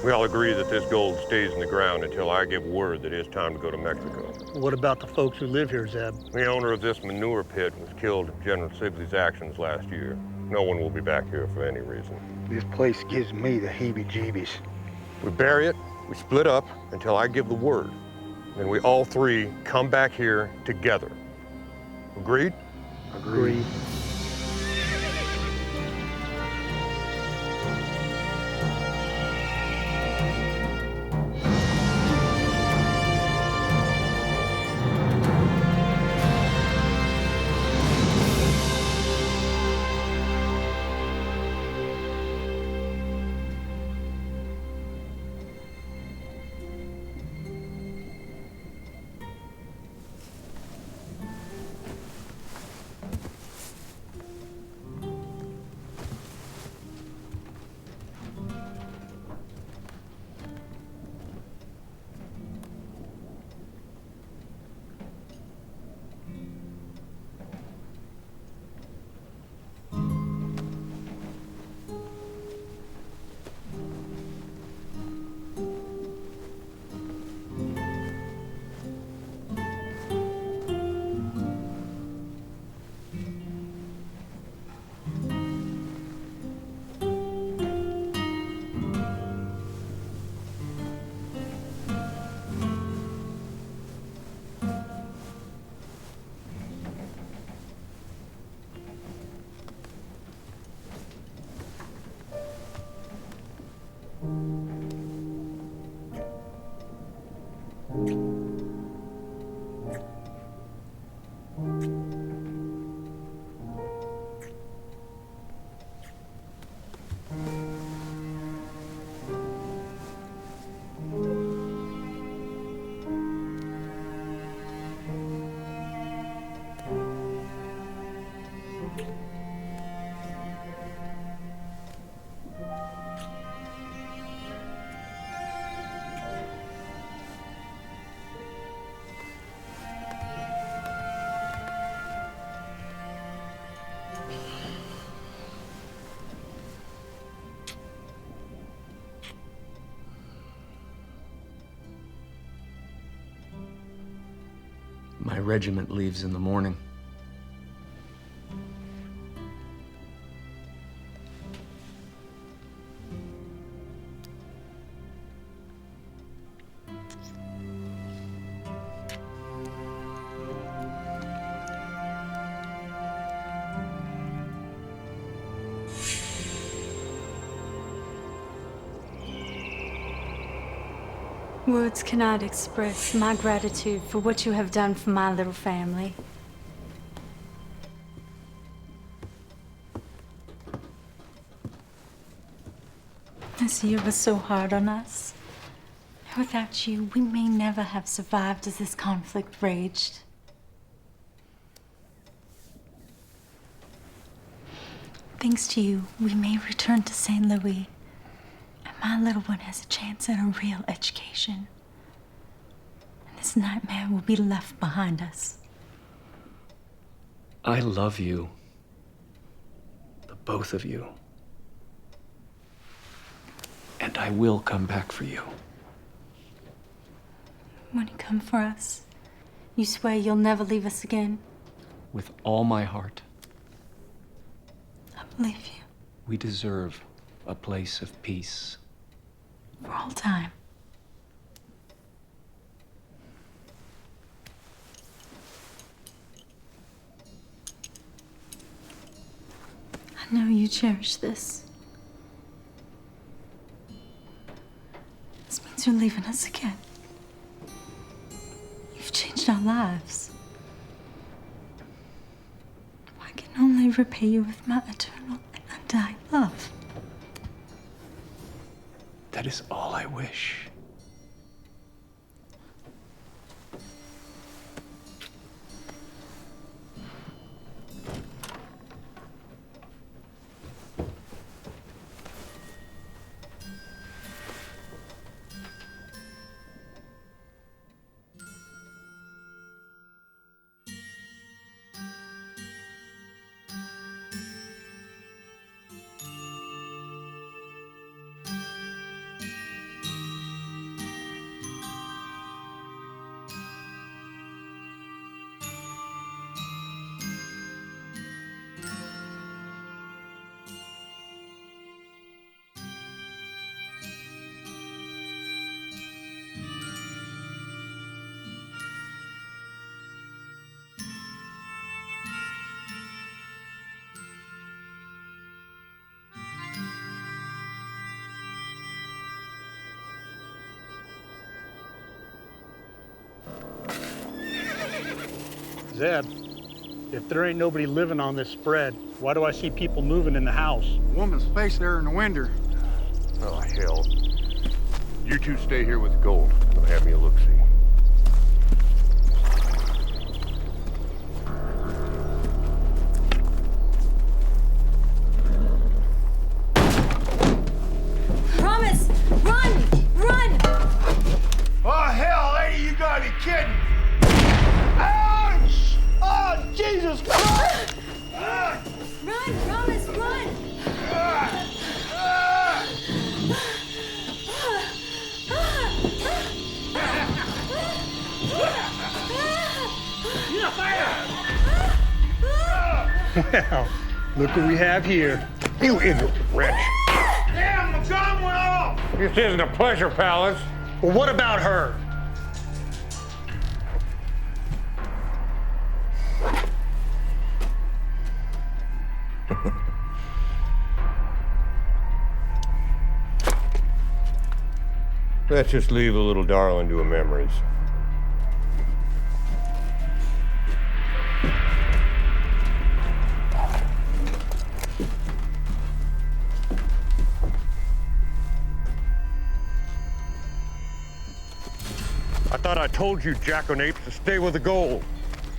We all agree that this gold stays in the ground until I give word that it's time to go to Mexico. What about the folks who live here, Zeb? The owner of this manure pit was killed in General Sibley's actions last year. No one will be back here for any reason. This place gives me the heebie-jeebies. We bury it, we split up until I give the word. Then we all three come back here together. Agreed? Agreed. My regiment leaves in the morning. Words cannot express my gratitude for what you have done for my little family. This year was so hard on us. Without you, we may never have survived as this conflict raged. Thanks to you, we may return to St. Louis. My little one has a chance at a real education. And this nightmare will be left behind us. I love you. The both of you. And I will come back for you. When you come for us, you swear you'll never leave us again? With all my heart. I believe you. We deserve a place of peace. For all time. I know you cherish this. This means you're leaving us again. You've changed our lives. I can only repay you with my eternal and undying love. That is all I wish. Zeb, if there ain't nobody living on this spread, why do I see people moving in the house? Woman's face there in the window. Oh, hell. You two stay here with the gold. I'll have me a look-see. Promise! Run! Run! Oh, hell, lady, you gotta be kidding. Ouch! Oh, Jesus Christ! Run, Promise, run! Well, look what we have here. You ignorant wretch. Damn, the gun went off! This isn't a pleasure palace. Well, what about her? Let's just leave the little darling to her memories. I thought I told you, jackanapes, to stay with the gold.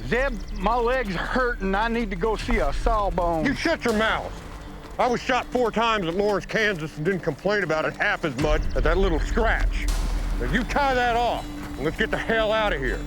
Zeb, my leg's hurting. I need to go see a sawbone. You shut your mouth. I was shot 4 times at Lawrence, Kansas, and didn't complain about it half as much as that little scratch. Now you tie that off, and let's get the hell out of here.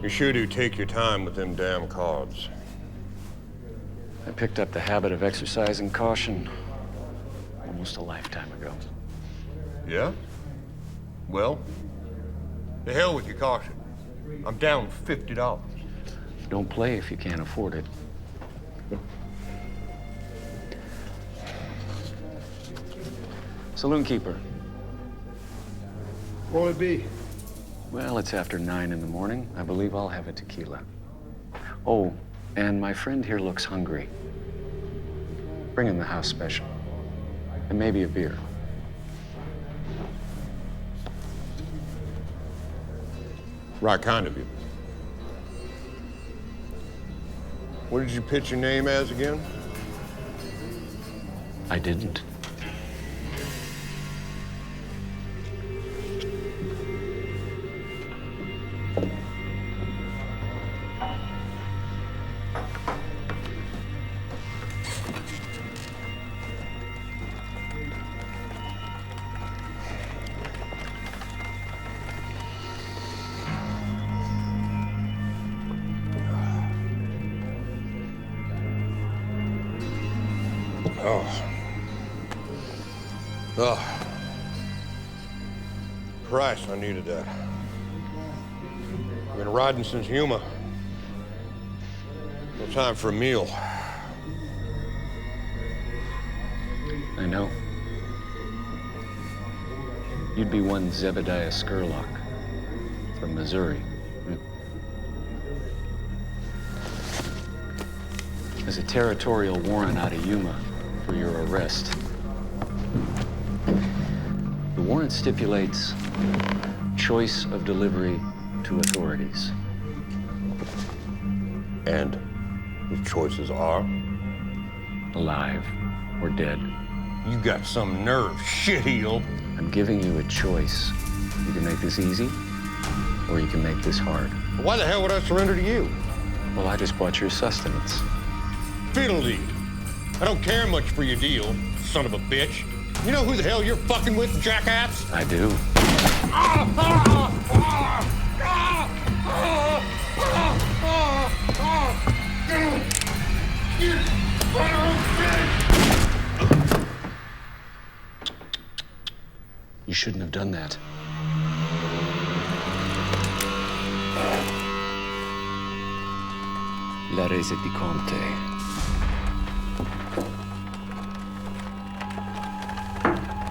You sure do take your time with them damn cards. I picked up the habit of exercising caution almost a lifetime ago. Yeah? Well, the hell with your caution. I'm down $50. Don't play if you can't afford it. Saloon keeper. What'll it be? Well, it's after 9 in the morning. I believe I'll have a tequila. Oh, and my friend here looks hungry. Bring him the house special. And maybe a beer. Right kind of you. What did you pitch your name as again? I didn't. Oh. Christ, I needed that. I've been riding since Yuma. No time for a meal. I know. You'd be one Zebediah Scurlock from Missouri. There's a territorial warrant out of Yuma for your arrest. The warrant stipulates choice of delivery to authorities. And the choices are? Alive or dead. You got some nerve, shitheel. I'm giving you a choice. You can make this easy, or you can make this hard. Why the hell would I surrender to you? Well, I just bought your sustenance. Fiddledee. I don't care much for your deal, son of a bitch. You know who the hell you're fucking with, jackass? I do. You shouldn't have done that. La rese di Conte.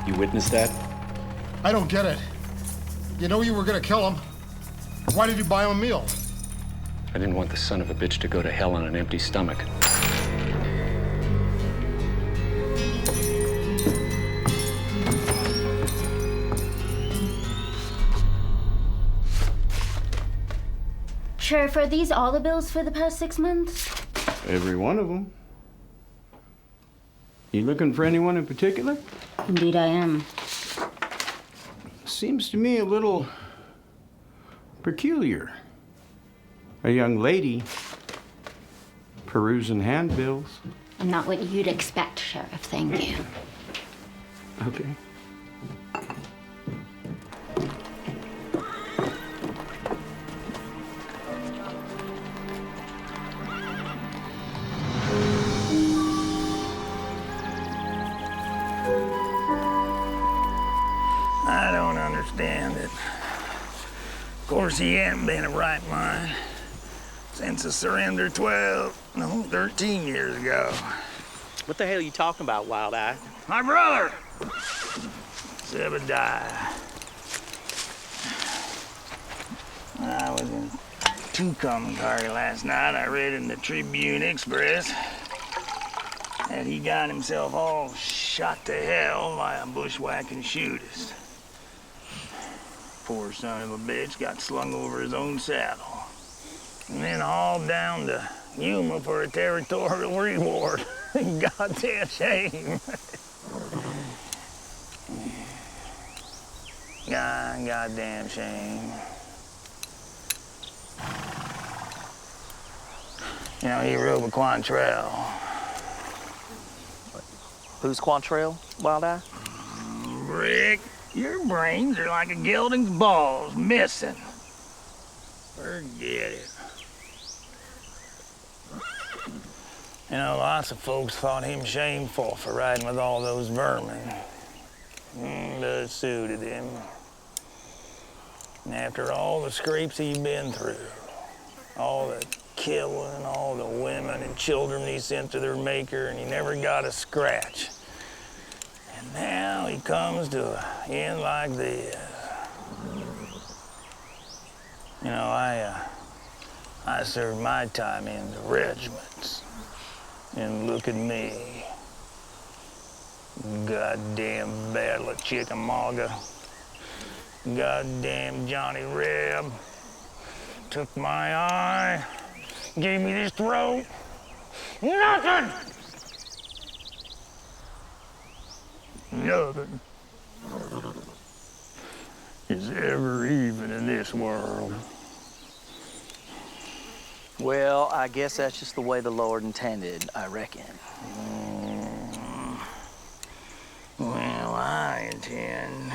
You witnessed that? I don't get it. You know you were gonna kill him. Why did you buy him a meal? I didn't want the son of a bitch to go to hell on an empty stomach. Sheriff, are these all the bills for the past 6 months? Every one of them. You looking for anyone in particular? Indeed I am. Seems to me a little peculiar. A young lady perusing handbills. I'm not what you'd expect, Sheriff. Thank you. Okay. I don't understand it. Of course, he hadn't been a right mind since the surrender 13 years ago. What the hell are you talking about, Wild Eye? My brother, Zebediah. I was in Tucumcari last night. I read in the Tribune Express that he got himself all shot to hell by a bushwhacking shootist. Poor son of a bitch got slung over his own saddle. And then hauled down to Yuma for a territorial reward. Goddamn shame. Goddamn shame. You know, he rode with Quantrell. Who's Quantrell, Wild Eye? Rick, your brains are like a gelding's balls, missing. Forget it. You know, lots of folks thought him shameful for riding with all those vermin. But it suited him. And after all the scrapes he'd been through, all the killing, all the women and children he sent to their maker, and he never got a scratch. And now he comes to an end like this. You know, I served my time in the regiments. And look at me. Goddamn Battle of Chickamauga. Goddamn Johnny Reb. Took my eye. Gave me this throat. Nothing! Nothing is ever even in this world. Well, I guess that's just the way the Lord intended, I reckon. Well, I intend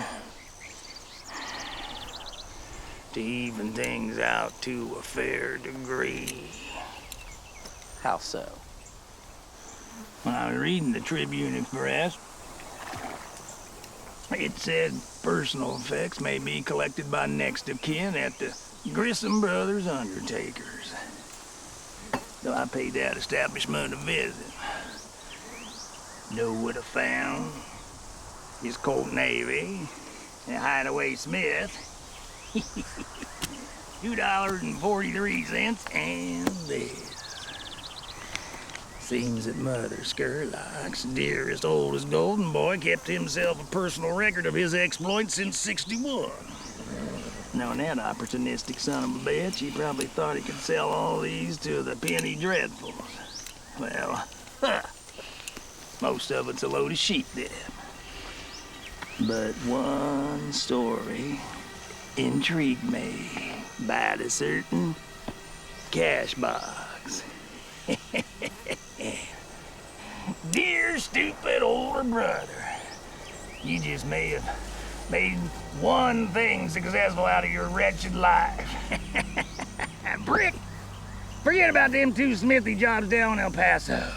to even things out to a fair degree. How so? When I was reading the Tribune Express, it said personal effects may be collected by next of kin at the Grissom Brothers Undertakers. So I paid that establishment a visit. Know what I found? His Colt Navy and Hideaway Smith. $2.43 and this. Seems that Mother Skurlock's dearest, oldest golden boy kept himself a personal record of his exploits since '61. Knowing that opportunistic son of a bitch, he probably thought he could sell all these to the penny dreadfuls. Well, most of it's a load of sheep then. But one story intrigued me by a certain cash box. Dear stupid older brother, you just may have made one thing successful out of your wretched life. Brick, forget about them two smithy jobs down in El Paso.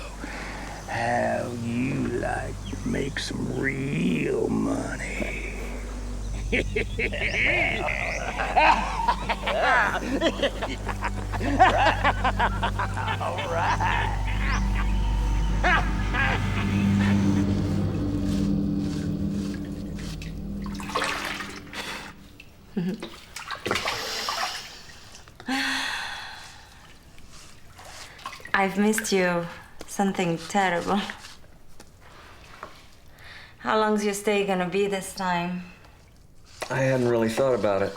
How you like to make some real money? All right. I've missed you. Something terrible. How long's your stay gonna be this time? I hadn't really thought about it.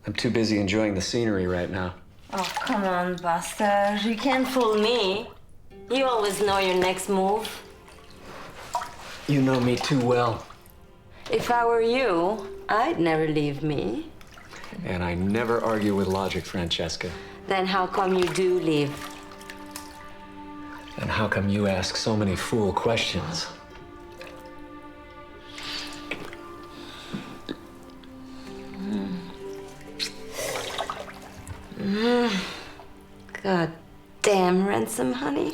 I'm too busy enjoying the scenery right now. Oh, come on, Buster. You can't fool me. You always know your next move. You know me too well. If I were you, I'd never leave me. And I never argue with logic, Francesca. Then how come you do leave? And how come you ask so many fool questions? God damn, Ransom, honey.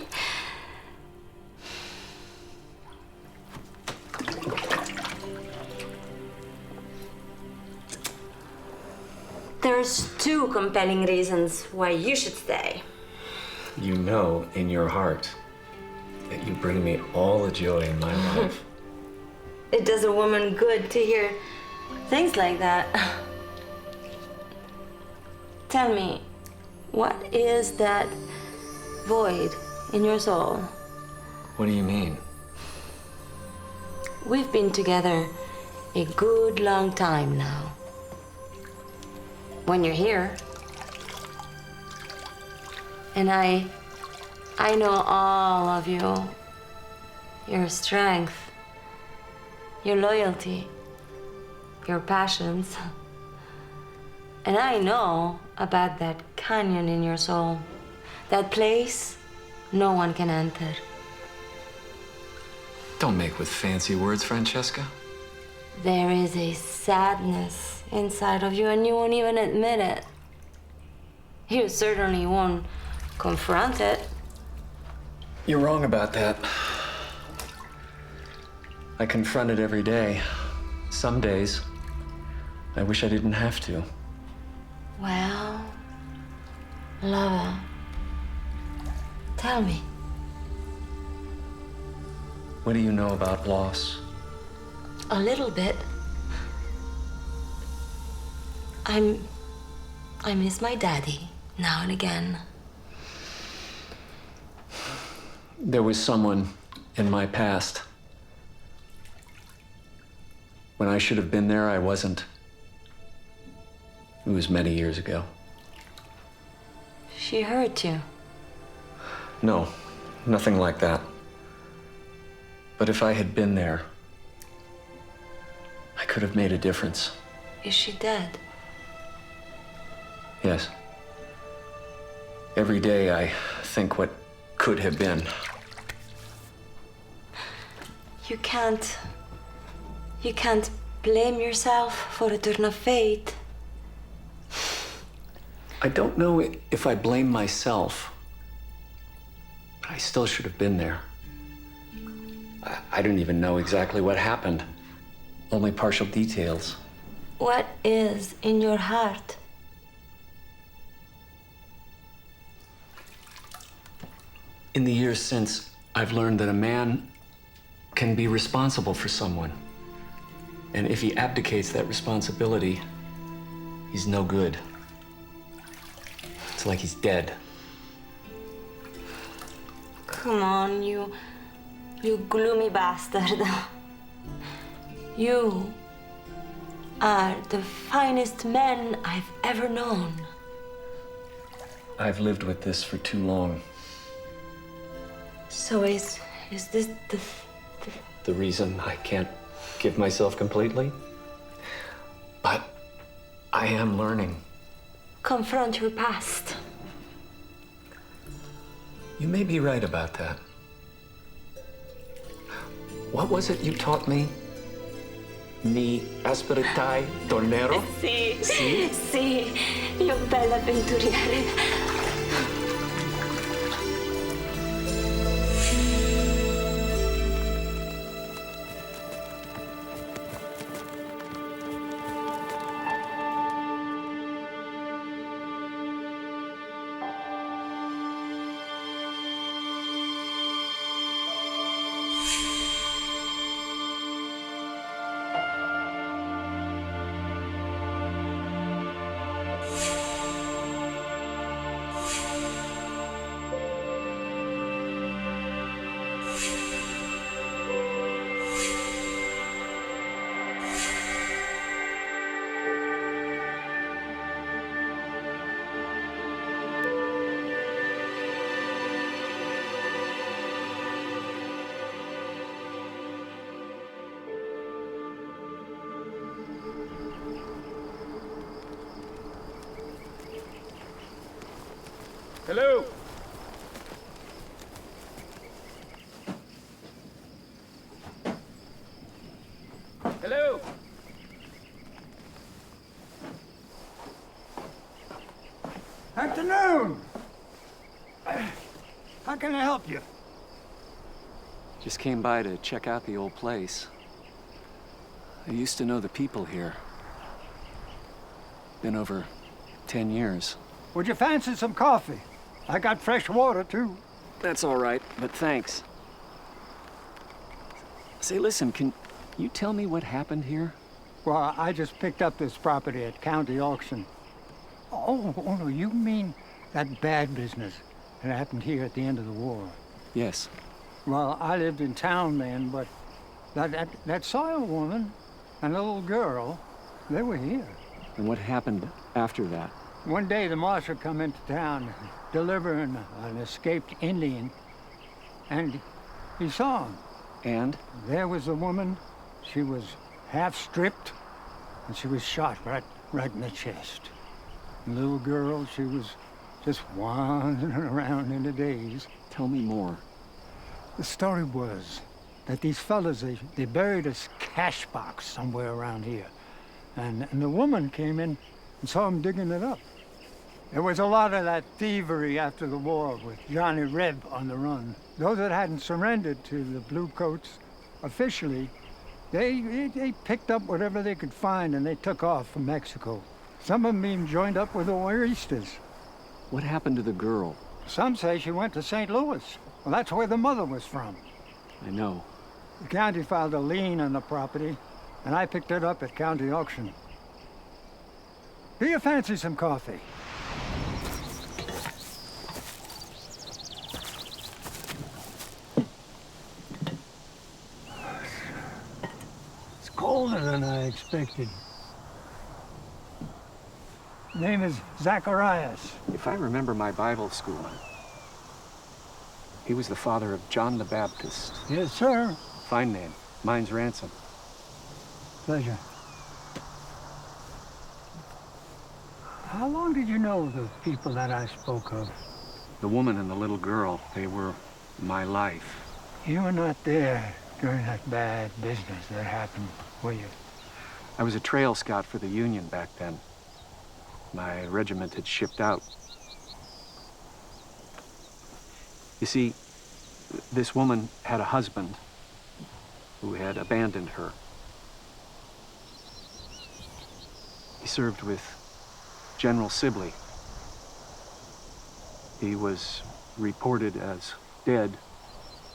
There's two compelling reasons why you should stay. You know in your heart that you bring me all the joy in my life. It does a woman good to hear things like that. Tell me, what is that void in your soul? What do you mean? We've been together a good long time now. When you're here, and I know all of you, your strength, your loyalty, your passions. And I know about that canyon in your soul, that place no one can enter. Don't make with fancy words, Francesca. There is a sadness inside of you, and you won't even admit it. You certainly won't confront it. You're wrong about that. I confront it every day. Some days, I wish I didn't have to. Well, lover, tell me. What do you know about loss? A little bit. I miss my daddy now and again. There was someone in my past. When I should have been there, I wasn't. It was many years ago. She hurt you. No, nothing like that. But if I had been there, I could have made a difference. Is she dead? Yes. Every day I think what could have been. You can't blame yourself for a turn of fate. I don't know if I blame myself, but I still should have been there. I don't even know exactly what happened. Only partial details. What is in your heart? In the years since, I've learned that a man can be responsible for someone. And if he abdicates that responsibility, he's no good. It's like he's dead. Come on, you gloomy bastard. You are the finest man I've ever known. I've lived with this for too long. So is this The reason I can't give myself completely? But I am learning. confront your past? You may be right about that. What was it you taught me Mi asperai tornero? Sì, sì, io bella avventuriere. Hello. Hello. Afternoon. How can I help you? Just came by to check out the old place. I used to know the people here. Been over 10 years. Would you fancy some coffee? I got fresh water, too. That's all right, but thanks. Say, listen, can you tell me what happened here? Well, I just picked up this property at county auction. Oh, no, you mean that bad business that happened here at the end of the war? Yes. Well, I lived in town then, but that Sawyer woman and the little girl, they were here. And what happened after that? One day the marshal come into town delivering an escaped Indian, and he saw him. And? There was a woman. She was half stripped, and she was shot right in the chest. The little girl, she was just wandering around in the daze. Tell me more. The story was that these fellas, they buried a cash box somewhere around here. And the woman came in and saw him digging it up. There was a lot of that thievery after the war with Johnny Reb on the run. Those that hadn't surrendered to the Bluecoats officially, they picked up whatever they could find and they took off for Mexico. Some of them even joined up with the Oiristas. What happened to the girl? Some say she went to St. Louis. Well, that's where the mother was from. I know. The county filed a lien on the property, and I picked it up at county auction. Do you fancy some coffee? It's colder than I expected. Name is Zacharias. If I remember my Bible school, he was the father of John the Baptist. Yes, sir. Fine name. Mine's Ransom. Pleasure. How long did you know the people that I spoke of? The woman and the little girl, they were my life. You were not there during that bad business that happened, were you? I was a trail scout for the Union back then. My regiment had shipped out. You see, this woman had a husband who had abandoned her. He served with General Sibley. He was reported as dead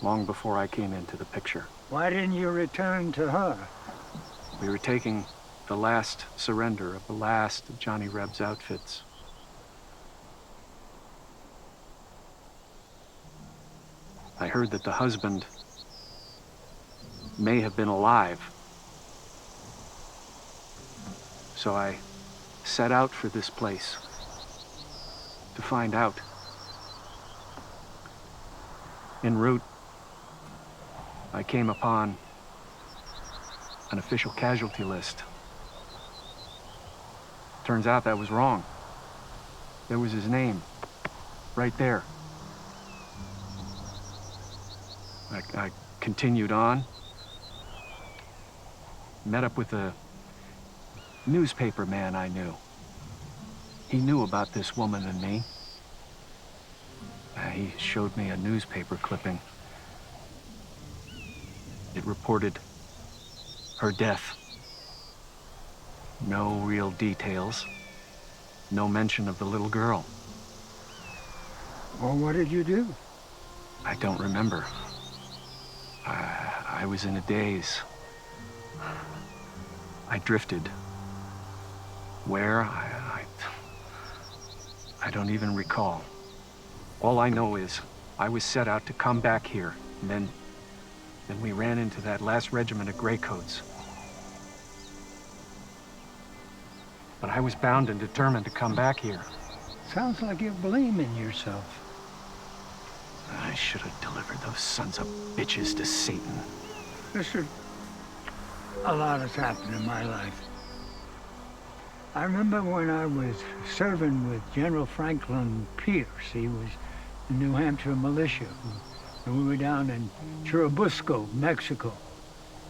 long before I came into the picture. Why didn't you return to her? We were taking the last surrender of the last of Johnny Reb's outfits. I heard that the husband may have been alive. So I set out for this place to find out. En route, I came upon an official casualty list. Turns out that was wrong. There was his name, right there. I continued on. met up with a newspaper man I knew. He knew about this woman and me. He showed me a newspaper clipping. It reported her death. No real details. No mention of the little girl. Well, what did you do? I don't remember. I was in a daze. I drifted. Where? I don't even recall. All I know is I was set out to come back here, and then we ran into that last regiment of graycoats. But I was bound and determined to come back here. Sounds like you're blaming yourself. I should have delivered those sons of bitches to Satan. Mister, a lot has happened in my life. I remember when I was serving with General Franklin Pierce. He was in New Hampshire militia. And we were down in Churubusco, Mexico.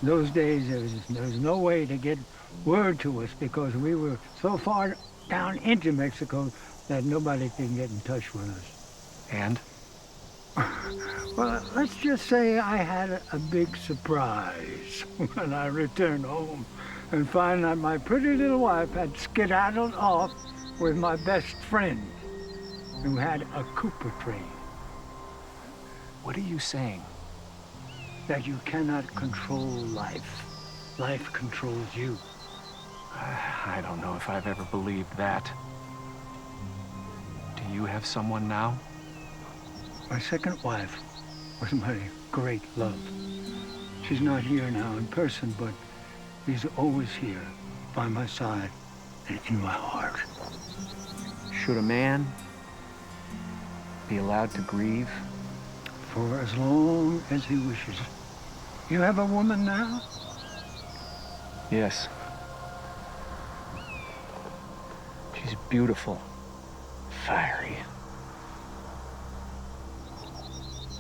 In those days, there was no way to get word to us because we were so far down into Mexico that nobody could get in touch with us. And? Well, let's just say I had a big surprise when I returned home and found that my pretty little wife had skedaddled off with my best friend, who had a Cooper train. What are you saying? That you cannot control life. Life controls you. I don't know if I've ever believed that. Do you have someone now? My second wife was my great love. She's not here now in person, but she's always here, by my side and in my heart. Should a man be allowed to grieve? For as long as he wishes. You have a woman now? Yes. She's beautiful, fiery,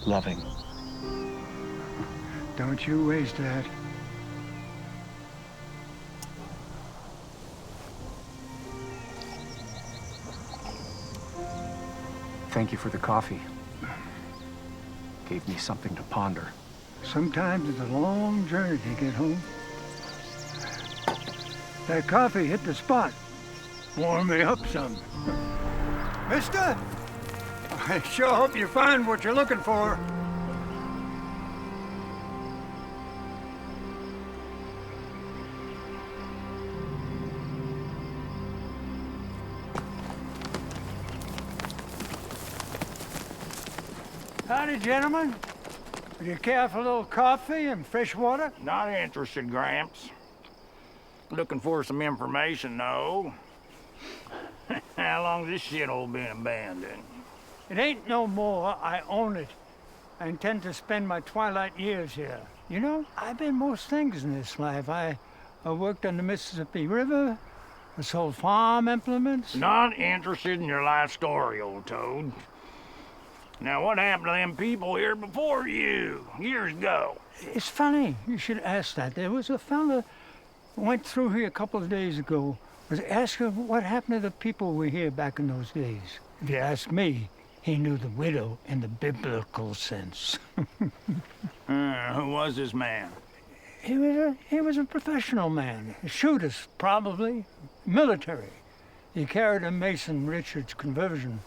loving. Don't you waste that. Thank you for the coffee. Gave me something to ponder. Sometimes it's a long journey to get home. That coffee hit the spot. Warm me up some. Mister, I sure hope you find what you're looking for. Howdy, gentlemen. Would you care for a little coffee and fresh water? Not interested, Gramps. Looking for some information, though. How long's this shithole been abandoned? It ain't no more. I own it. I intend to spend my twilight years here. You know, I've been most things in this life. I worked on the Mississippi River. I sold farm implements. Not interested in your life story, old toad. Now, what happened to them people here before you, years ago? It's funny you should ask that. There was a fella who went through here a couple of days ago, was asking what happened to the people who were here back in those days. If you ask me, he knew the widow in the biblical sense. Who was this man? He was a professional man. A shooter, probably. Military. He carried a Mason Richards conversion.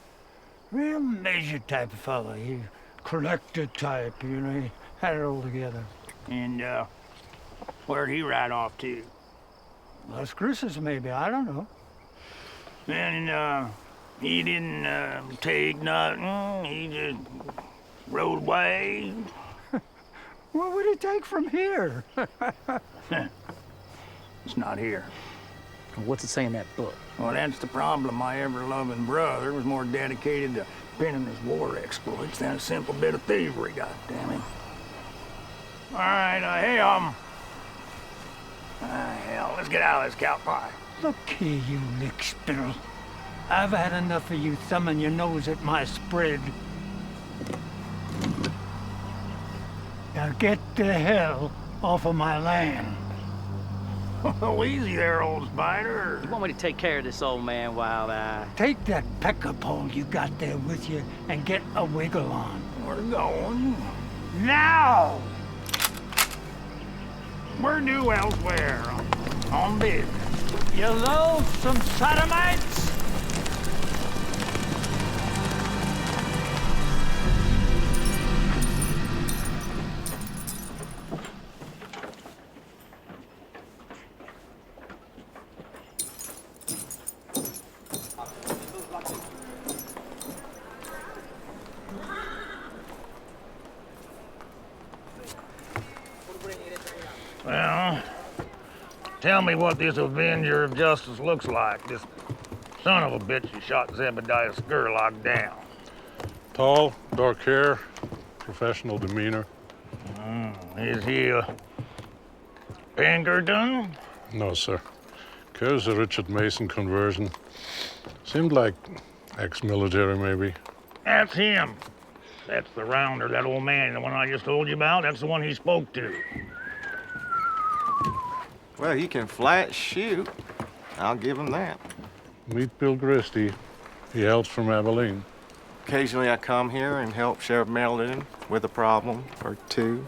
Real measured type of fella. He collector type, you know, he had it all together. And, where'd he ride off to? Las Cruces, maybe, I don't know. And, he didn't, take nothing, he just rode away? What would he take from here? It's not here. What's it say in that book? Well, that's the problem. My ever-loving brother was more dedicated to pinning his war exploits than a simple bit of thievery, goddammit. All right, hey, hell, let's get out of this cow pie. Look here, you lick spittle. I've had enough of you thumbing your nose at my spread. Now get the hell off of my land. Oh, easy there, old spider. You want me to take care of this old man, Wild Eye? Take that pecker pole you got there with you and get a wiggle on. We're going. Now! We're due elsewhere. On business. You loathsome sodomites! Well, tell me what this Avenger of Justice looks like. This son of a bitch who shot Zebediah Scurlock down. Tall, dark hair, professional demeanor. Is he a Pinkerton? No, sir. Cares a Richard Mason conversion. Seemed like ex-military, maybe. That's him. That's the rounder, that old man, the one I just told you about. That's the one he spoke to. Well, he can flat shoot. I'll give him that. Meet Bill Gristy. He hails from Abilene. Occasionally I come here and help Sheriff Merlin with a problem or two.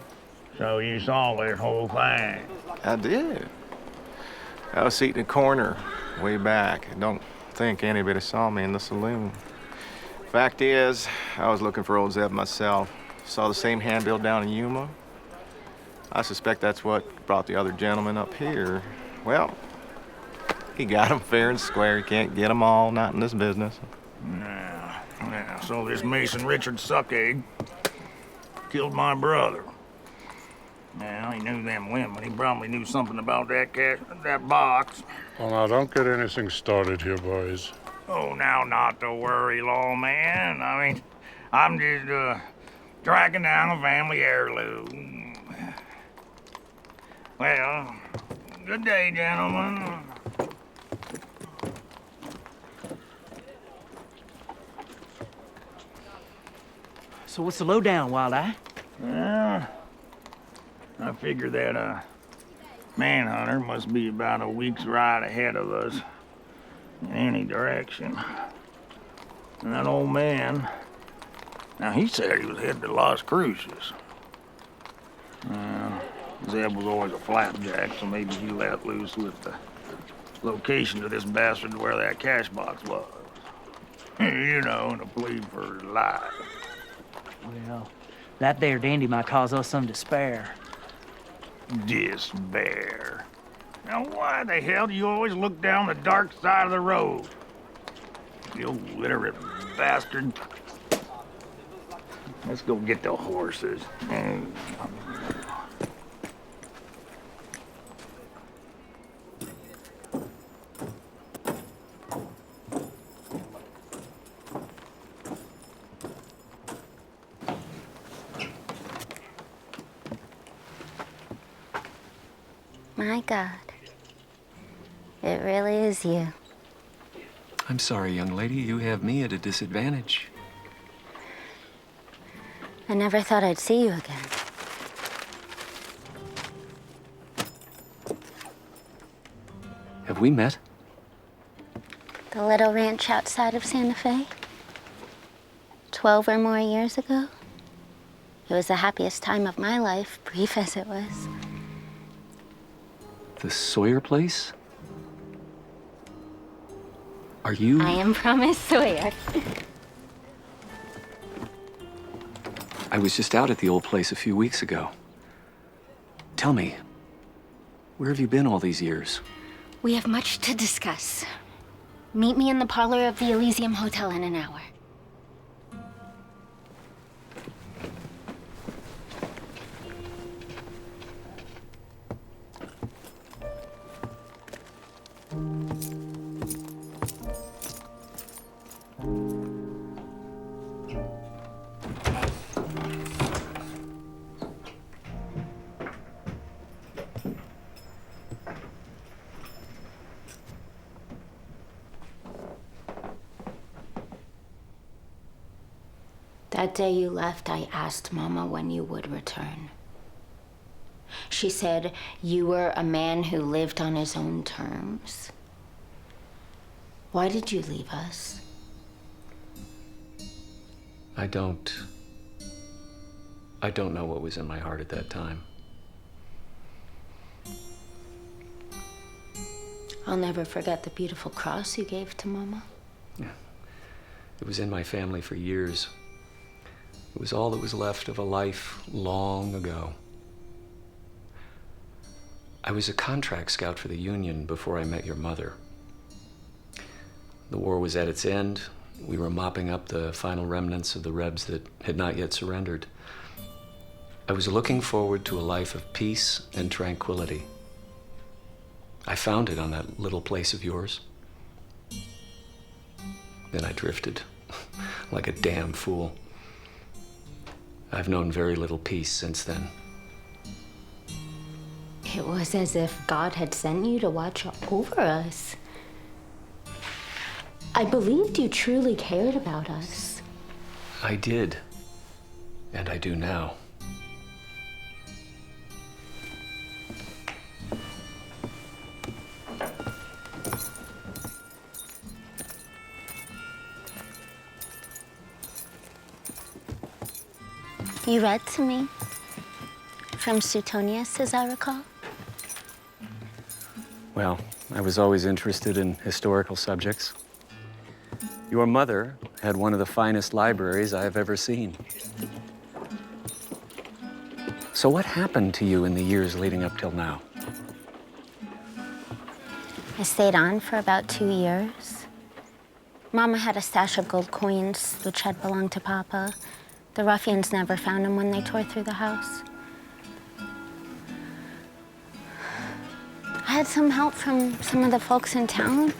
So you saw this whole thing? I did. I was seated in a corner way back. I don't think anybody saw me in the saloon. Fact is, I was looking for old Zeb myself. Saw the same handbill down in Yuma. I suspect that's what brought the other gentleman up here. Well, he got him fair and square. He can't get them all, not in this business. Yeah, so this Mason Richard Suckegg killed my brother. Well, he knew them women. He probably knew something about that box. Well, now, don't get anything started here, boys. Oh, now, not to worry, lawman. I mean, I'm just, tracking down a family heirloom. Well, good day, gentlemen. So what's the lowdown, Wild Eye? Well, I figure that, manhunter must be about a week's ride ahead of us in any direction. And that old man, now he said he was headed to Las Cruces. Zeb was always a flapjack, so maybe he let loose with the location of this bastard where that cash box was. You know, to plead for his life. Well, that there dandy might cause us some despair. Despair. Now, why the hell do you always look down the dark side of the road? You illiterate bastard. Let's go get the horses. My God. It really is you. I'm sorry, young lady. You have me at a disadvantage. I never thought I'd see you again. Have we met? The little ranch outside of Santa Fe? 12 or more years ago? It was the happiest time of my life, brief as it was. The Sawyer place? Are you? I am Promise Sawyer. I was just out at the old place a few weeks ago. Tell me, where have you been all these years? We have much to discuss. Meet me in the parlor of the Elysium Hotel in an hour. That day you left, I asked Mama when you would return. She said you were a man who lived on his own terms. Why did you leave us? I don't know what was in my heart at that time. I'll never forget the beautiful cross you gave to Mama. Yeah. It was in my family for years. It was all that was left of a life long ago. I was a contract scout for the Union before I met your mother. The war was at its end. We were mopping up the final remnants of the Rebs that had not yet surrendered. I was looking forward to a life of peace and tranquility. I found it on that little place of yours. Then I drifted, like a damn fool. I've known very little peace since then. It was as if God had sent you to watch over us. I believed you truly cared about us. I did, and I do now. You read to me from Suetonius, as I recall. Well, I was always interested in historical subjects. Your mother had one of the finest libraries I have ever seen. So what happened to you in the years leading up till now? I stayed on for about 2 years. Mama had a stash of gold coins, which had belonged to Papa. The ruffians never found them when they tore through the house. I had some help from some of the folks in town.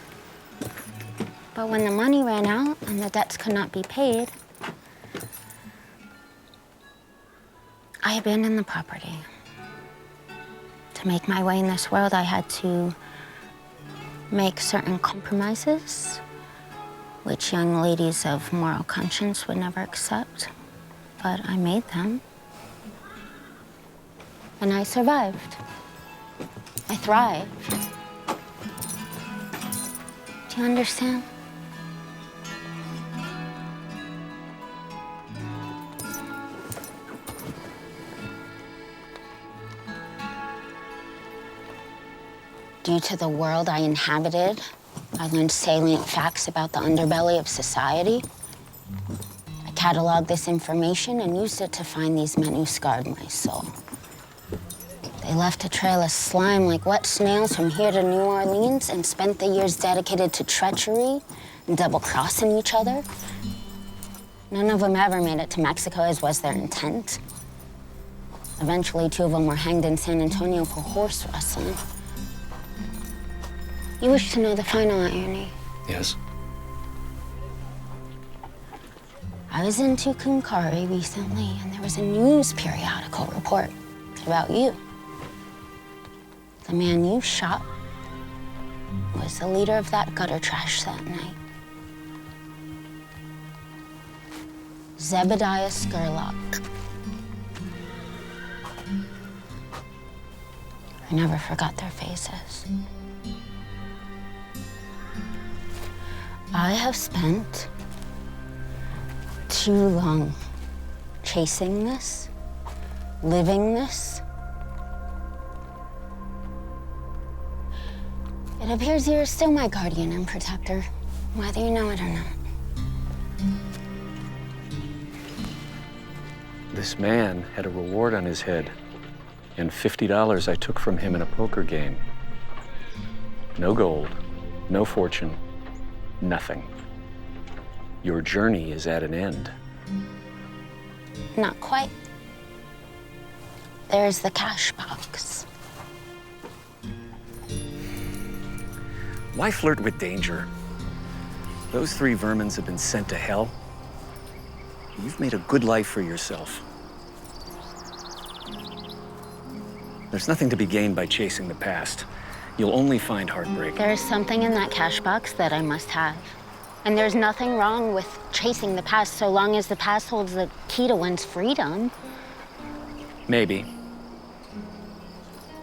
But when the money ran out and the debts could not be paid, I abandoned the property. To make my way in this world, I had to make certain compromises, which young ladies of moral conscience would never accept. But I made them. And I survived. I thrived. Do you understand? Due to the world I inhabited, I learned salient facts about the underbelly of society. I cataloged this information and used it to find these men who scarred my soul. They left a trail of slime like wet snails from here to New Orleans and spent the years dedicated to treachery and double-crossing each other. None of them ever made it to Mexico, as was their intent. Eventually, 2 of them were hanged in San Antonio for horse rustling. You wish to know the final irony? Yes. I was in Tucumcari recently, and there was a news periodical report about you. The man you shot was the leader of that gutter trash that night. Zebediah Scurlock. I never forgot their faces. I have spent too long chasing this, living this. It appears you're still my guardian and protector, whether you know it or not. This man had a reward on his head, and $50 I took from him in a poker game. No gold, no fortune, nothing. Your journey is at an end. Not quite. There's the cash box. Why flirt with danger? Those 3 vermins have been sent to hell. You've made a good life for yourself. There's nothing to be gained by chasing the past. You'll only find heartbreak. There's something in that cash box that I must have. And there's nothing wrong with chasing the past so long as the past holds the key to one's freedom. Maybe.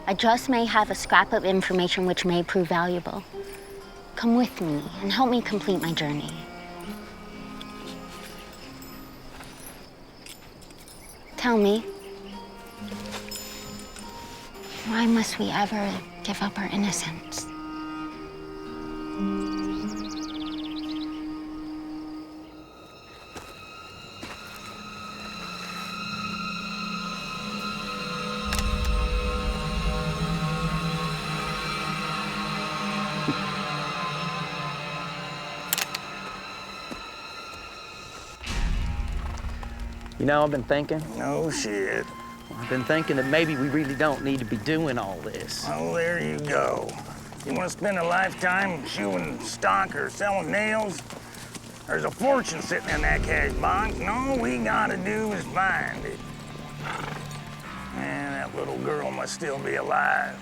I just may have a scrap of information which may prove valuable. Come with me and help me complete my journey. Tell me, why must we ever give up our innocence? You know, I've been thinking. No shit. I've been thinking that maybe we really don't need to be doing all this. Oh, there you go. You want to spend a lifetime shoeing stock or selling nails? There's a fortune sitting in that cash box, and all we gotta do is find it. Man, that little girl must still be alive.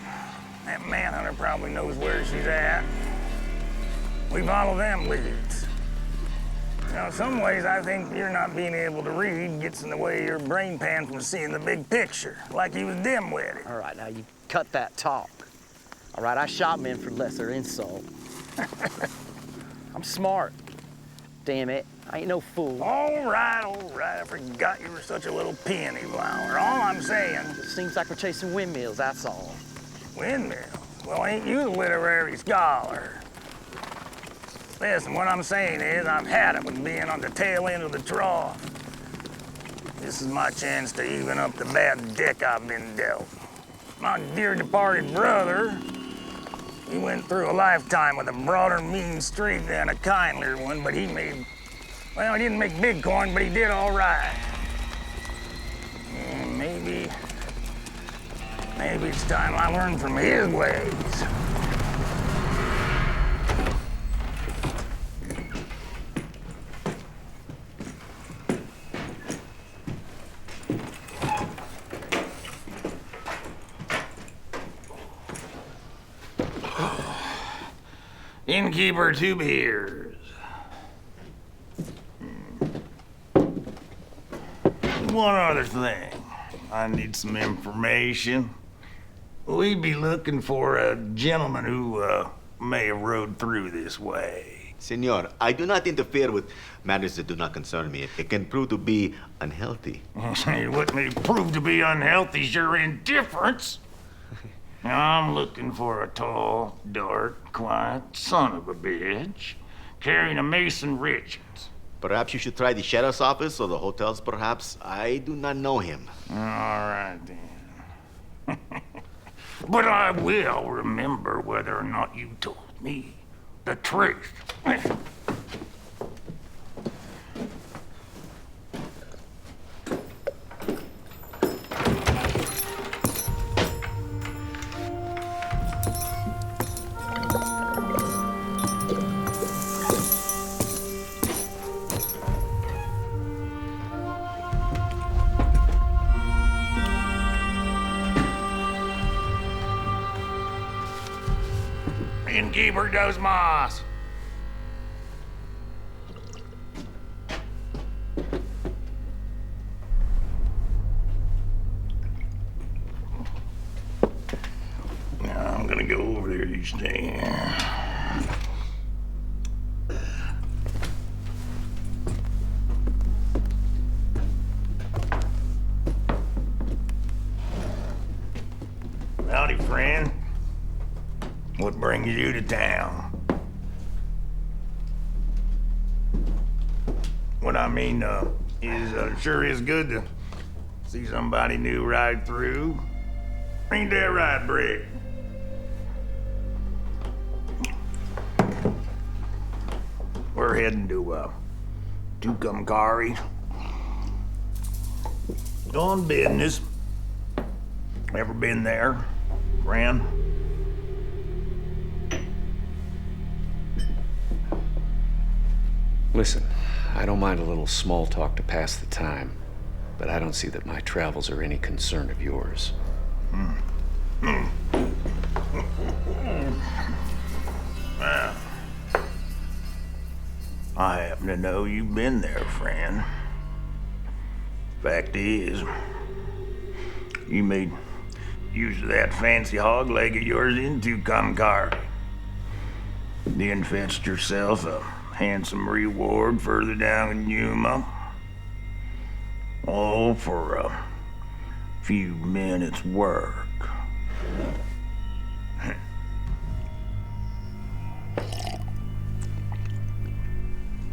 That manhunter probably knows where she's at. We follow them leads. Now, in some ways, I think you're not being able to read gets in the way of your brain pan from seeing the big picture, like he was dim-witted. All right, now you cut that talk. All right, I shot men for lesser insult. I'm smart. Damn it, I ain't no fool. All right, I forgot you were such a little peony flower. All I'm saying... It seems like we're chasing windmills, that's all. Windmills? Well, ain't you the literary scholar? Listen, what I'm saying is I've had it with being on the tail end of the trough. This is my chance to even up the bad deck I've been dealt. My dear departed brother, he went through a lifetime with a broader mean streak than a kindlier one, but he made, well, he didn't make big coin, but he did all right. And maybe it's time I learned from his ways. Innkeeper, 2 beers. One other thing. I need some information. We'd be looking for a gentleman who may have rode through this way. Senor, I do not interfere with matters that do not concern me. It can prove to be unhealthy. What may prove to be unhealthy is your indifference. I'm looking for a tall, dark, quiet son of a bitch carrying a Mason Richards. Perhaps you should try the sheriff's office or the hotels, perhaps. I do not know him. All right, then. But I will remember whether or not you told me the truth. Innkeeper dos mas. Now I'm gonna go over there each day. Howdy, friend. What brings you to town? What I mean is sure is good to see somebody new ride through. Ain't that right, Brick? We're heading to Tucumcari. On business. Ever been there, friend? Listen, I don't mind a little small talk to pass the time, but I don't see that my travels are any concern of yours. Well, I happen to know you've been there, friend. Fact is, you made use of that fancy hog leg of yours into Gunfire. Then fetched yourself a handsome reward further down in Yuma. All for a few minutes' work.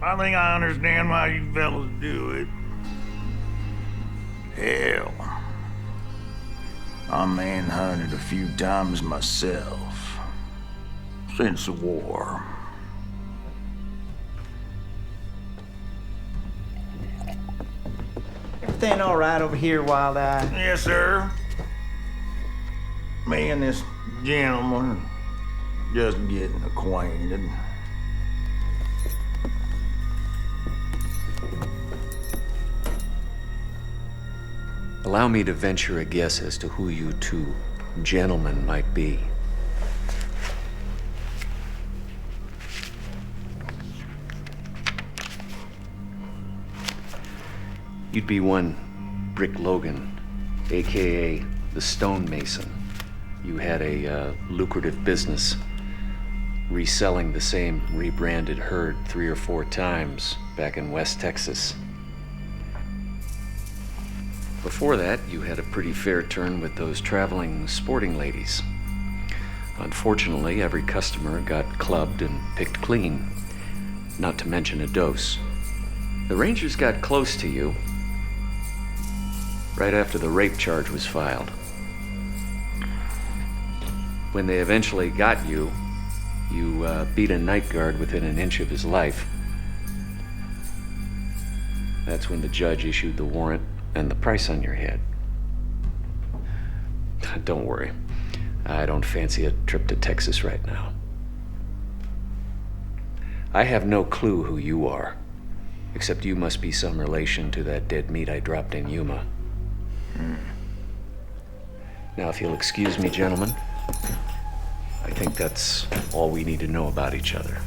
I think I understand why you fellas do it. Hell, I'm manhunted a few times myself since the war. Everything all right over here, Wild Eye? Yes, sir. Me and this gentleman just getting acquainted. Allow me to venture a guess as to who you two gentlemen might be. You'd be one Brick Logan, AKA the Stonemason. You had a lucrative business reselling the same rebranded herd 3 or 4 times back in West Texas. Before that, you had a pretty fair turn with those traveling sporting ladies. Unfortunately, every customer got clubbed and picked clean, not to mention a dose. The Rangers got close to you right after the rape charge was filed. When they eventually got you, you beat a night guard within an inch of his life. That's when the judge issued the warrant and the price on your head. Don't worry. I don't fancy a trip to Texas right now. I have no clue who you are, except you must be some relation to that dead meat I dropped in Yuma. Now, if you'll excuse me, gentlemen, I think that's all we need to know about each other.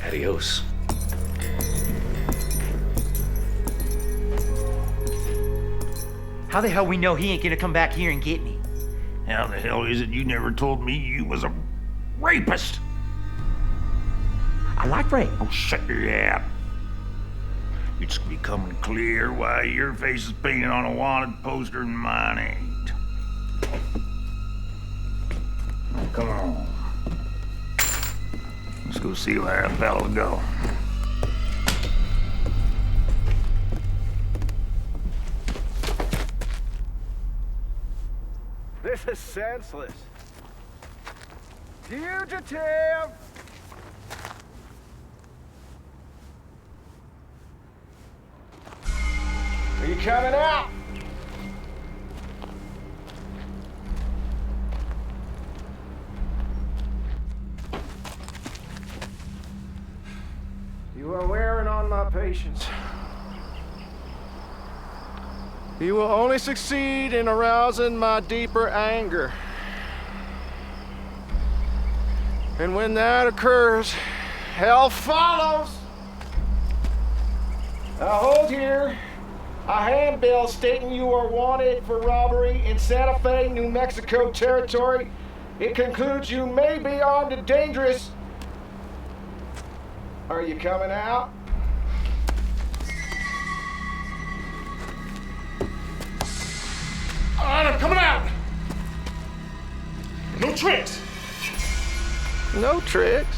Adios. How the hell we know he ain't gonna come back here and get me? How the hell is it you never told me you was a rapist? I like rape. Oh, shut your yap. It's becoming clear why your face is painted on a wanted poster and mine ain't. Come on. Let's go see where that fella'll go. This is senseless. Fugitive! Are you coming out? You are wearing on my patience. You will only succeed in arousing my deeper anger. And when that occurs, hell follows. I hold here a handbill stating you are wanted for robbery in Santa Fe, New Mexico territory. It concludes you may be armed and dangerous. Are you coming out? All right, I'm coming out. No tricks. No tricks.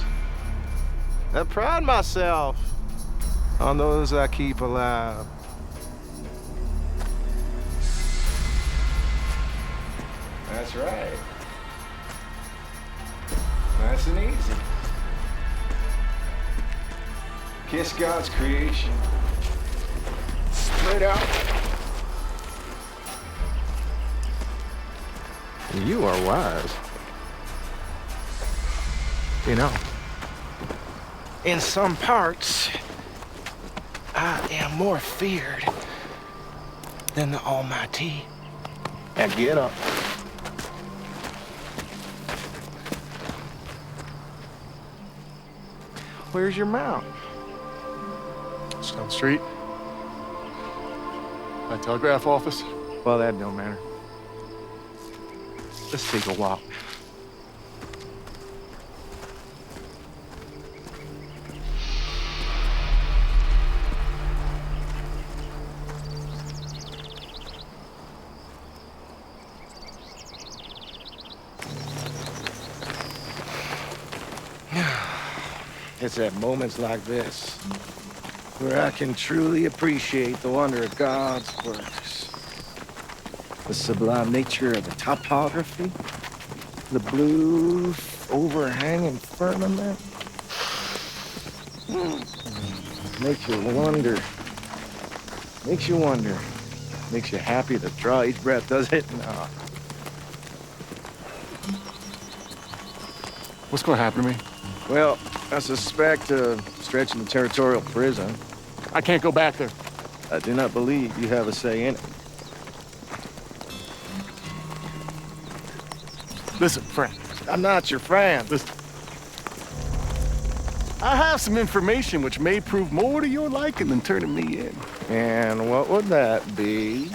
I pride myself on those I keep alive. That's right. Nice and easy. Kiss God's creation. Straight out. You are wise. You know, in some parts, I am more feared than the Almighty. Now get up. Where's your mount? It's down the street. That telegraph office? Well, that don't matter. Let's take a walk. It's at moments like this where I can truly appreciate the wonder of God's works. The sublime nature of the topography, the blue overhanging firmament. Makes you wonder. Makes you wonder. Makes you happy to draw each breath, does it? No. What's going to happen to me? Well, I suspect stretching the territorial prison. I can't go back there. I do not believe you have a say in it. Listen, friend. I'm not your friend. Listen. I have some information which may prove more to your liking than turning me in. And what would that be?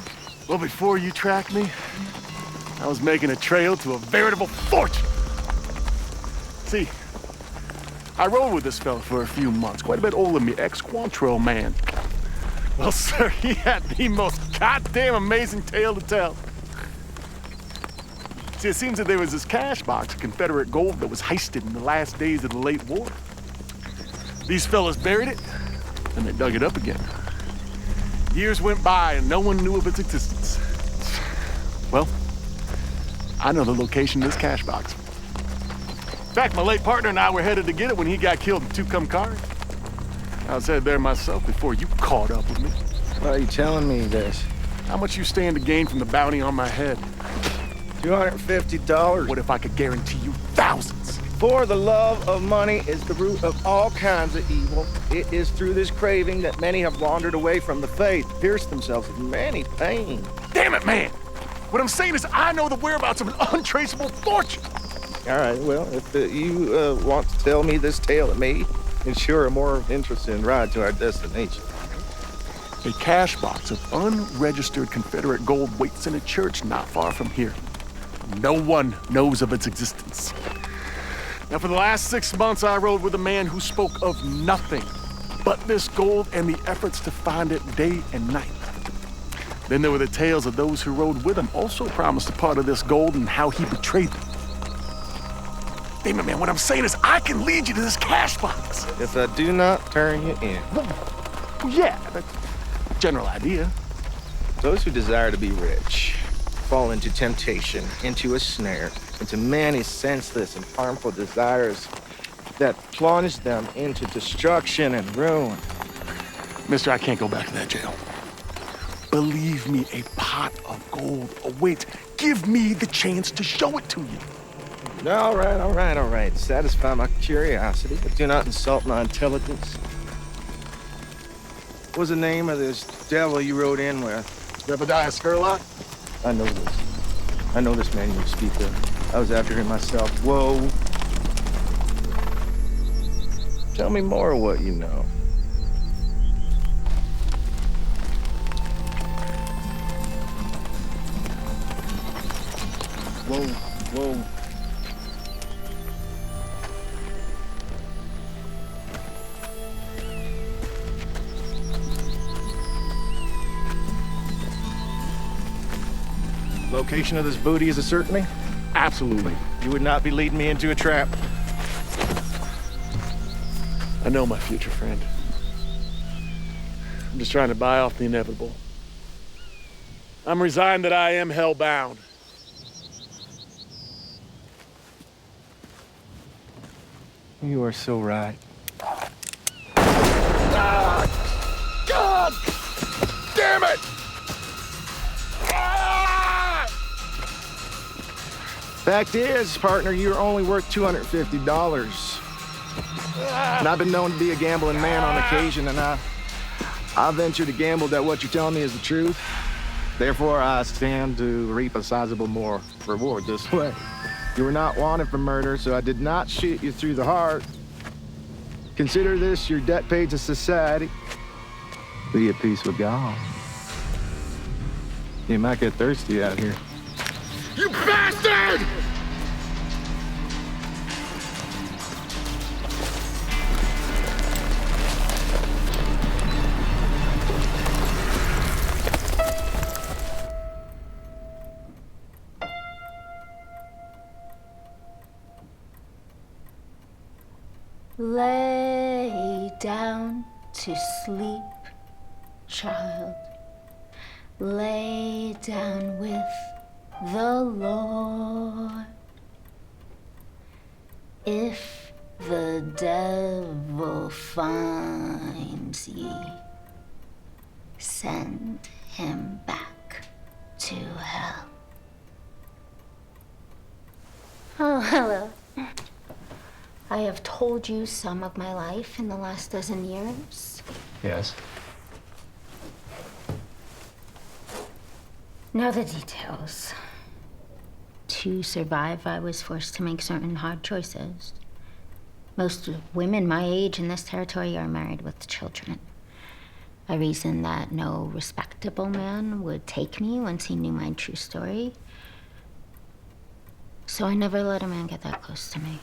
Well, before you tracked me, I was making a trail to a veritable fortune. See, I rode with this fella for a few months, quite a bit older than me, ex-Quantrill man. Well, sir, he had the most goddamn amazing tale to tell. See, it seems that there was this cash box of Confederate gold that was heisted in the last days of the late war. These fellas buried it, and they dug it up again. Years went by, and no one knew of its existence. Well, I know the location of this cash box. In fact, my late partner and I were headed to get it when he got killed in Tucumcari Cars. I was headed there myself before you caught up with me. Why are you telling me this? How much you stand to gain from the bounty on my head? $250. What if I could guarantee you thousands? For the love of money is the root of all kinds of evil. It is through this craving that many have wandered away from the faith, pierced themselves with many pain. Damn it, man! What I'm saying is I know the whereabouts of an untraceable fortune. All right, well, if you want to tell me this tale, it may ensure a more interesting ride to our destination. A cash box of unregistered Confederate gold waits in a church not far from here. No one knows of its existence. Now, for the last 6 months, I rode with a man who spoke of nothing but this gold and the efforts to find it day and night. Then there were the tales of those who rode with him, also promised a part of this gold and how he betrayed them. Damn it, man, what I'm saying is I can lead you to this cash box. If I do not turn you in. Well, yeah, that's a general idea. Those who desire to be rich fall into temptation, into a snare, into many senseless and harmful desires that plunge them into destruction and ruin. Mister, I can't go back to that jail. Believe me, a pot of gold awaits. Give me the chance to show it to you. All right. Satisfy my curiosity, but do not insult my intelligence. What was the name of this devil you rode in with? Jebediah Skurlock? I know this. I know this man you speak of. I was after him myself. Whoa. Tell me more of what you know. Whoa. Location of this booty is a certainty? Absolutely. You would not be leading me into a trap. I know, my future friend. I'm just trying to buy off the inevitable. I'm resigned that I am hell-bound. You are so right. Ah, God! Damn it! Ah! Fact is, partner, you're only worth $250. And I've been known to be a gambling man on occasion, and I venture to gamble that what you're telling me is the truth. Therefore, I stand to reap a sizable more reward this way. You were not wanted for murder, so I did not shoot you through the heart. Consider this your debt paid to society. Be at peace with God. You might get thirsty out here. You bastard! Lay down to sleep, child. Lay down with the Lord. If the devil finds ye, send him back to hell. Oh, hello. I have told you some of my life in the last dozen years. Yes? Now the details. To survive, I was forced to make certain hard choices. Most women my age in this territory are married with children. I reasoned that no respectable man would take me once he knew my true story. So I never let a man get that close to me.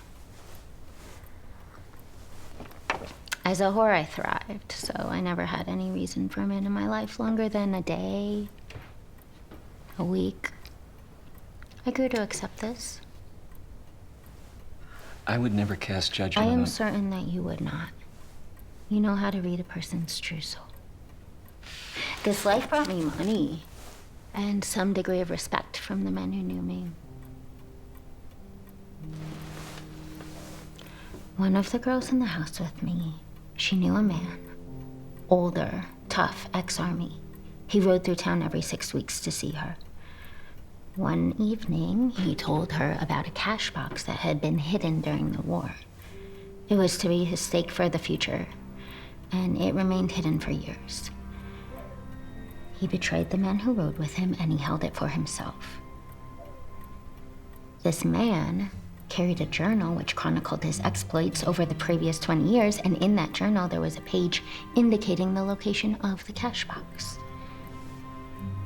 As a whore, I thrived, so I never had any reason for a man in my life longer than a day, a week. I grew to accept this. I would never cast judgment I am on... certain that you would not. You know how to read a person's true soul. This life brought me money and some degree of respect from the men who knew me. One of the girls in the house with me, she knew a man. Older, tough, ex-army. He rode through town every 6 weeks to see her. One evening, he told her about a cash box that had been hidden during the war. It was to be his stake for the future, and it remained hidden for years. He betrayed the men who rode with him, and he held it for himself. This man carried a journal which chronicled his exploits over the previous 20 years, and in that journal there was a page indicating the location of the cash box.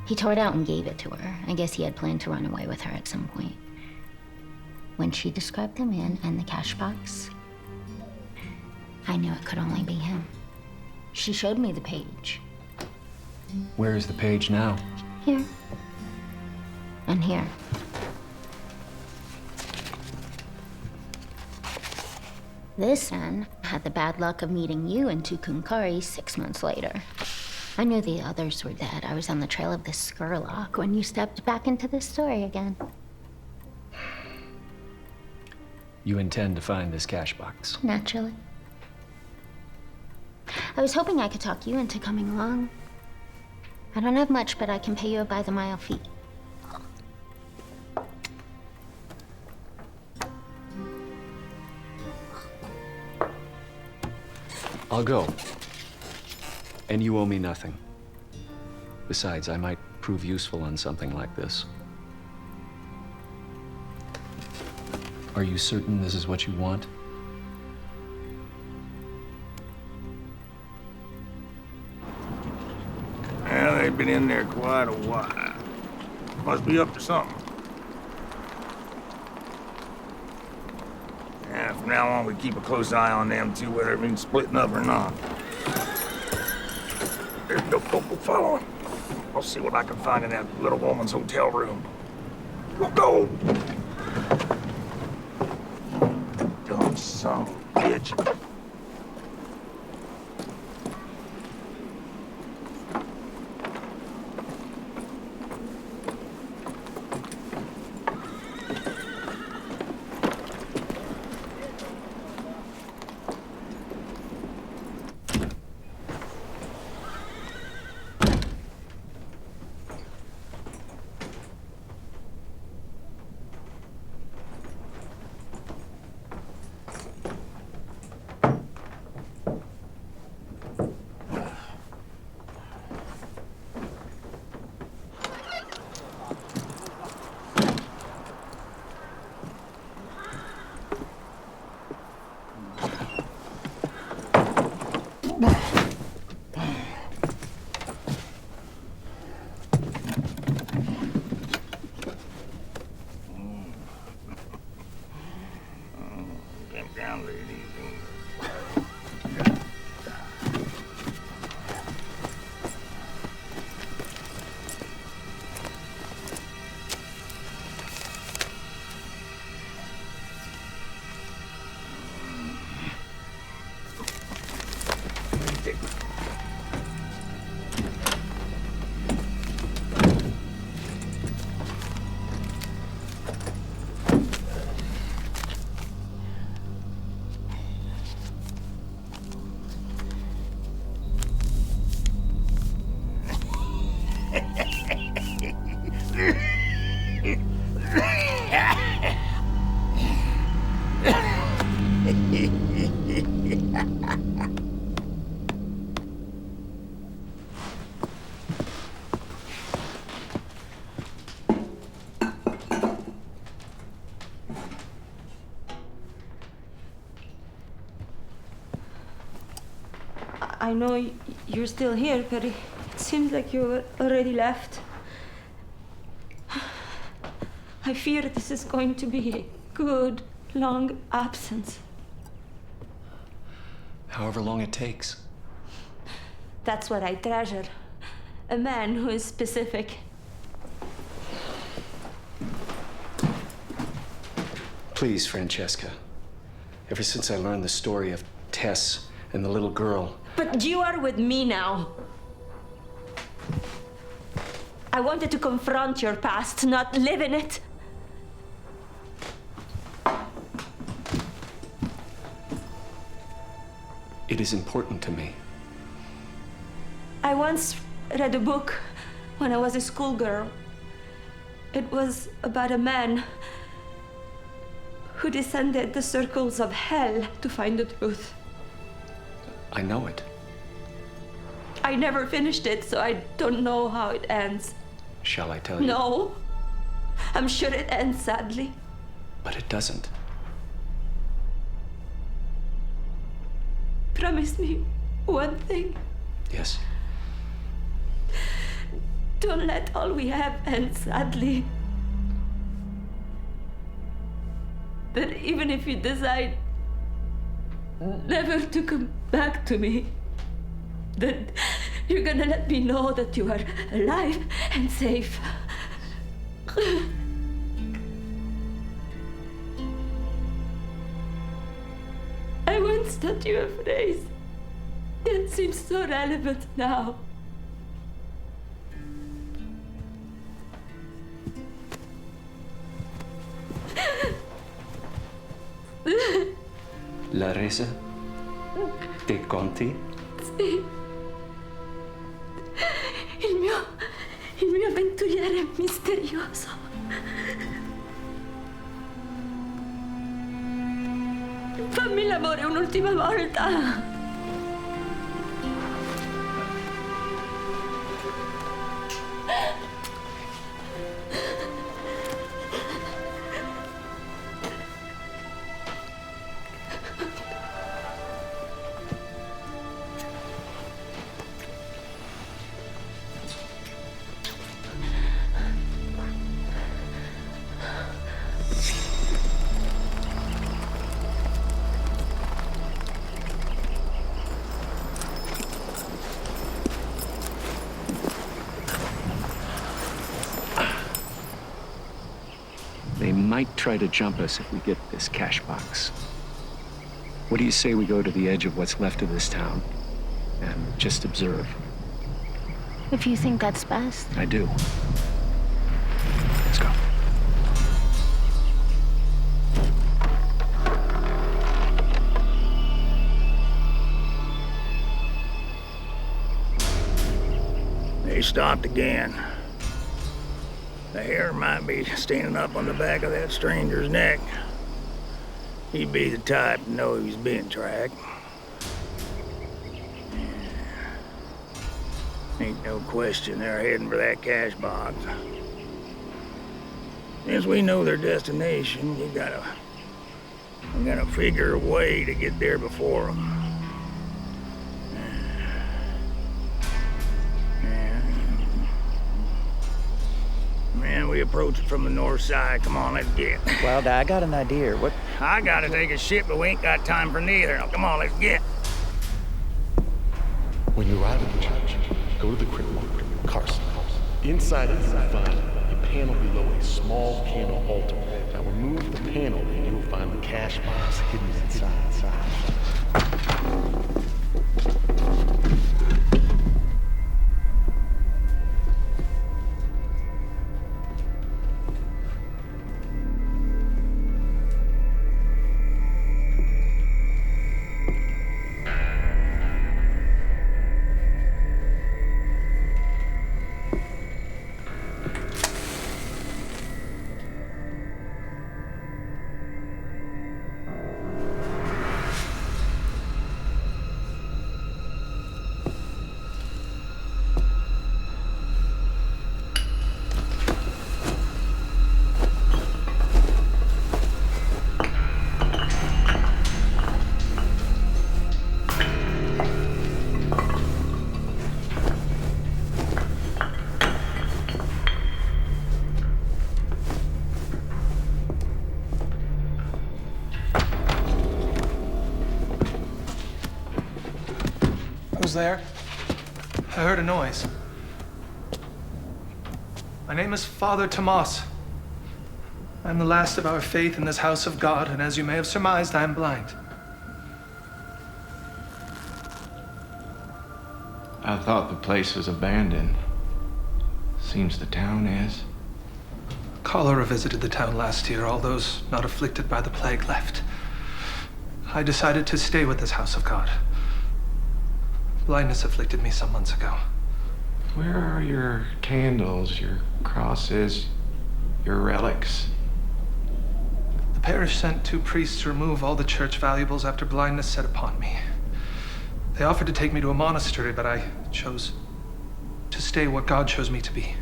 He tore it out and gave it to her. I guess he had planned to run away with her at some point. When she described the man and the cash box, I knew it could only be him. She showed me the page. Where is the page now? Here. And here. This man had the bad luck of meeting you in Tucumcari 6 months later. I knew the others were dead. I was on the trail of this Skurlock when you stepped back into this story again. You intend to find this cash box? Naturally. I was hoping I could talk you into coming along. I don't have much, but I can pay you a by-the-mile fee. I'll go. And you owe me nothing. Besides, I might prove useful on something like this. Are you certain this is what you want? Well, they've been in there quite a while. Must be up to something. Yeah, from now on, we keep a close eye on them two, whether it means splitting up or not. Go follow him. I'll see what I can find in that little woman's hotel room. We'll go! Dumb son of a bitch. I know you're still here, but it seems like you already left. I fear this is going to be a good, long absence. However long it takes. That's what I treasure. A man who is specific. Please, Francesca. Ever since I learned the story of Tess and the little girl, But you are with me now. I wanted to confront your past, not live in it. it is important to me. I once read a book when I was a schoolgirl. It was about a man who descended the circles of hell to find the truth. I know it. I never finished it, so I don't know how it ends. Shall I tell you? No. I'm sure it ends sadly. But it doesn't. Promise me one thing. Yes. Don't let all we have end sadly. That even if you decide never to come back to me, that you're gonna let me know that you are alive and safe. I once taught you a phrase that seems so relevant now. La resa dei conti. Sì. Il mio avventuriere misterioso. Fammi l'amore un'ultima volta. They might try to jump us if we get this cash box. What do you say we go to the edge of what's left of this town and just observe? If you think that's best. I do. Let's go. They stopped again. The hair might be standing up on the back of that stranger's neck. He'd be the type to know he was being tracked. Ain't no question they're heading for that cash box. Since we know their destination, we gotta figure a way to get there before them. Man, we approach it from the north side. Come on, let's get. Well, I got an idea. What? I gotta take a shit, but we ain't got time for neither. Now, come on, let's get. When you arrive at the church, go to the crypt marker, Carson. Inside it, you will find a panel below a small candle altar. Now remove the panel and you will find the cash box hidden inside. there? I heard a noise. My name is Father Tomas. I'm the last of our faith in this house of God, and as you may have surmised, I am blind. I thought the place was abandoned. Seems the town is. Cholera visited the town last year. All those not afflicted by the plague left. I decided to stay with this house of God. Blindness afflicted me some months ago. Where are your candles, your crosses, your relics? The parish sent 2 priests to remove all the church valuables after blindness set upon me. They offered to take me to a monastery, but I chose to stay what God chose me to be.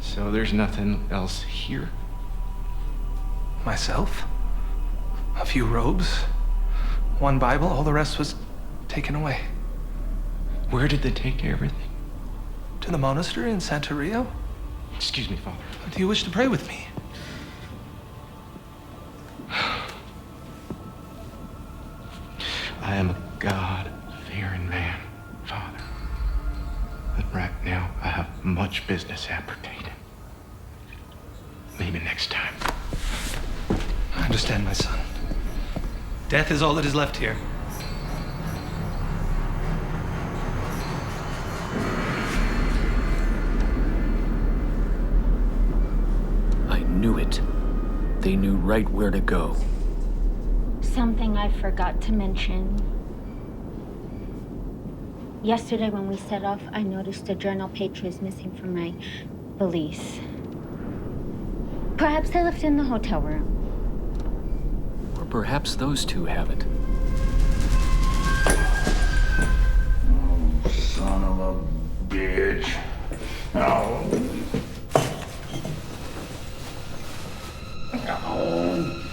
So there's nothing else here? Myself? A few robes? 1 Bible? All the rest was taken away. Where did they take everything? To the monastery in Santeria? Excuse me, Father. Do you wish to pray with me? I am a God-fearing man, Father. But right now, I have much business appertaining. Maybe next time. I understand, my son. Death is all that is left here. I knew it. They knew right where to go. Something I forgot to mention. Yesterday when we set off, I noticed a journal page was missing from my valise. Perhaps I left it in the hotel room. Or perhaps those 2 have it. Oh, son of a bitch. Oh. Oh.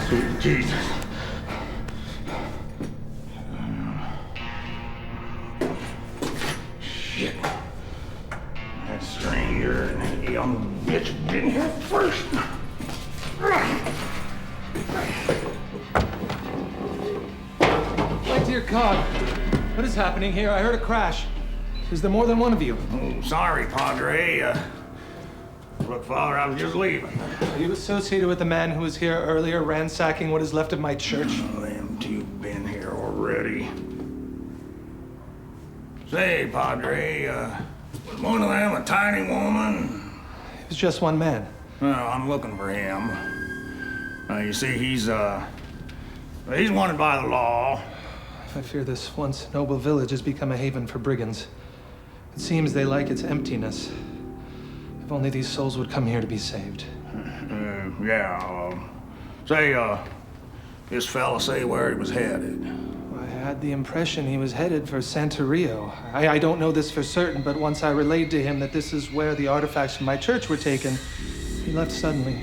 Sweet Jesus. Shit. That stranger and that young bitch been here first. My dear God, what is happening here? I heard a crash. Is there more than one of you? Oh, sorry, Padre. Look, Father, I was just leaving. Are you associated with the man who was here earlier ransacking what is left of my church? Oh, them 2 been here already. Say, Padre, was one of them a tiny woman? It was just one man. Well, I'm looking for him. You see, he's wanted by the law. I fear this once noble village has become a haven for brigands. It seems they like its emptiness. If only these souls would come here to be saved. This fella say where he was headed? I had the impression he was headed for Santeria. I don't know this for certain, but once I relayed to him that this is where the artifacts from my church were taken, he left suddenly.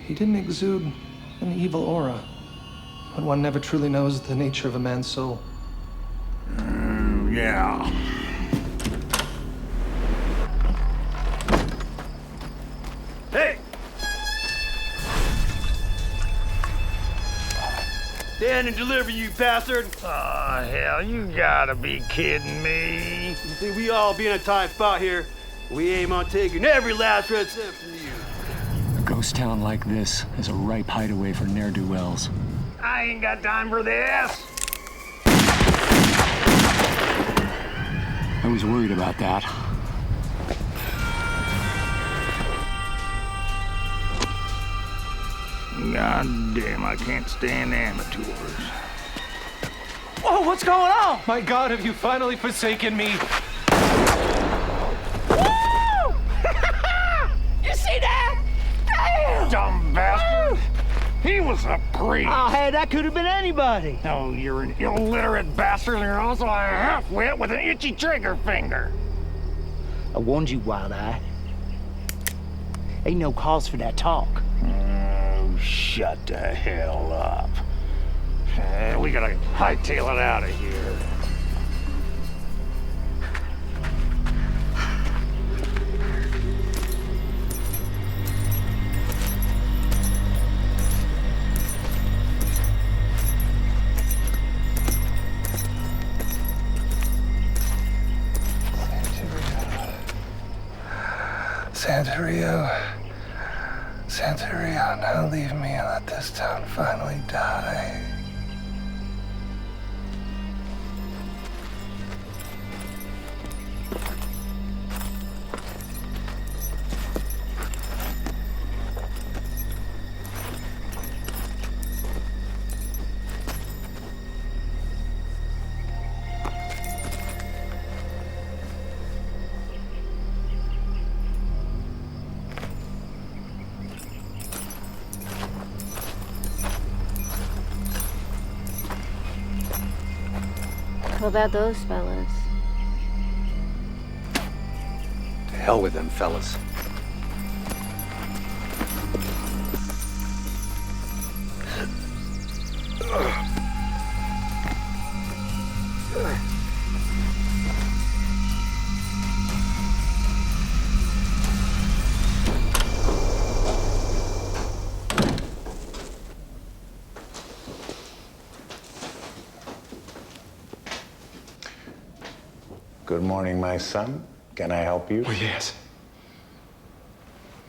He didn't exude an evil aura, but one never truly knows the nature of a man's soul. Yeah. Hey! Stand and deliver, you bastard! Aw, hell, you gotta be kidding me. You see, we all be in a tight spot here. We aim on taking every last red cent from you. A ghost town like this is a ripe hideaway for ne'er-do-wells. I ain't got time for this. I was worried about that. God damn, I can't stand amateurs. Whoa, what's going on? My God, have you finally forsaken me? Woo! You see that? Damn! Dumb bastard! He was a priest! Oh, hey, that could have been anybody. No, you're an illiterate bastard, and you're also a half-wit with an itchy trigger finger. I warned you, Wild Eye. Ain't no cause for that talk. Oh, shut the hell up. We gotta hightail it out of here. Santerio, now leave me and let this town finally die. What about those fellas? To hell with them fellas. Good morning, my son. Can I help you? Oh, yes.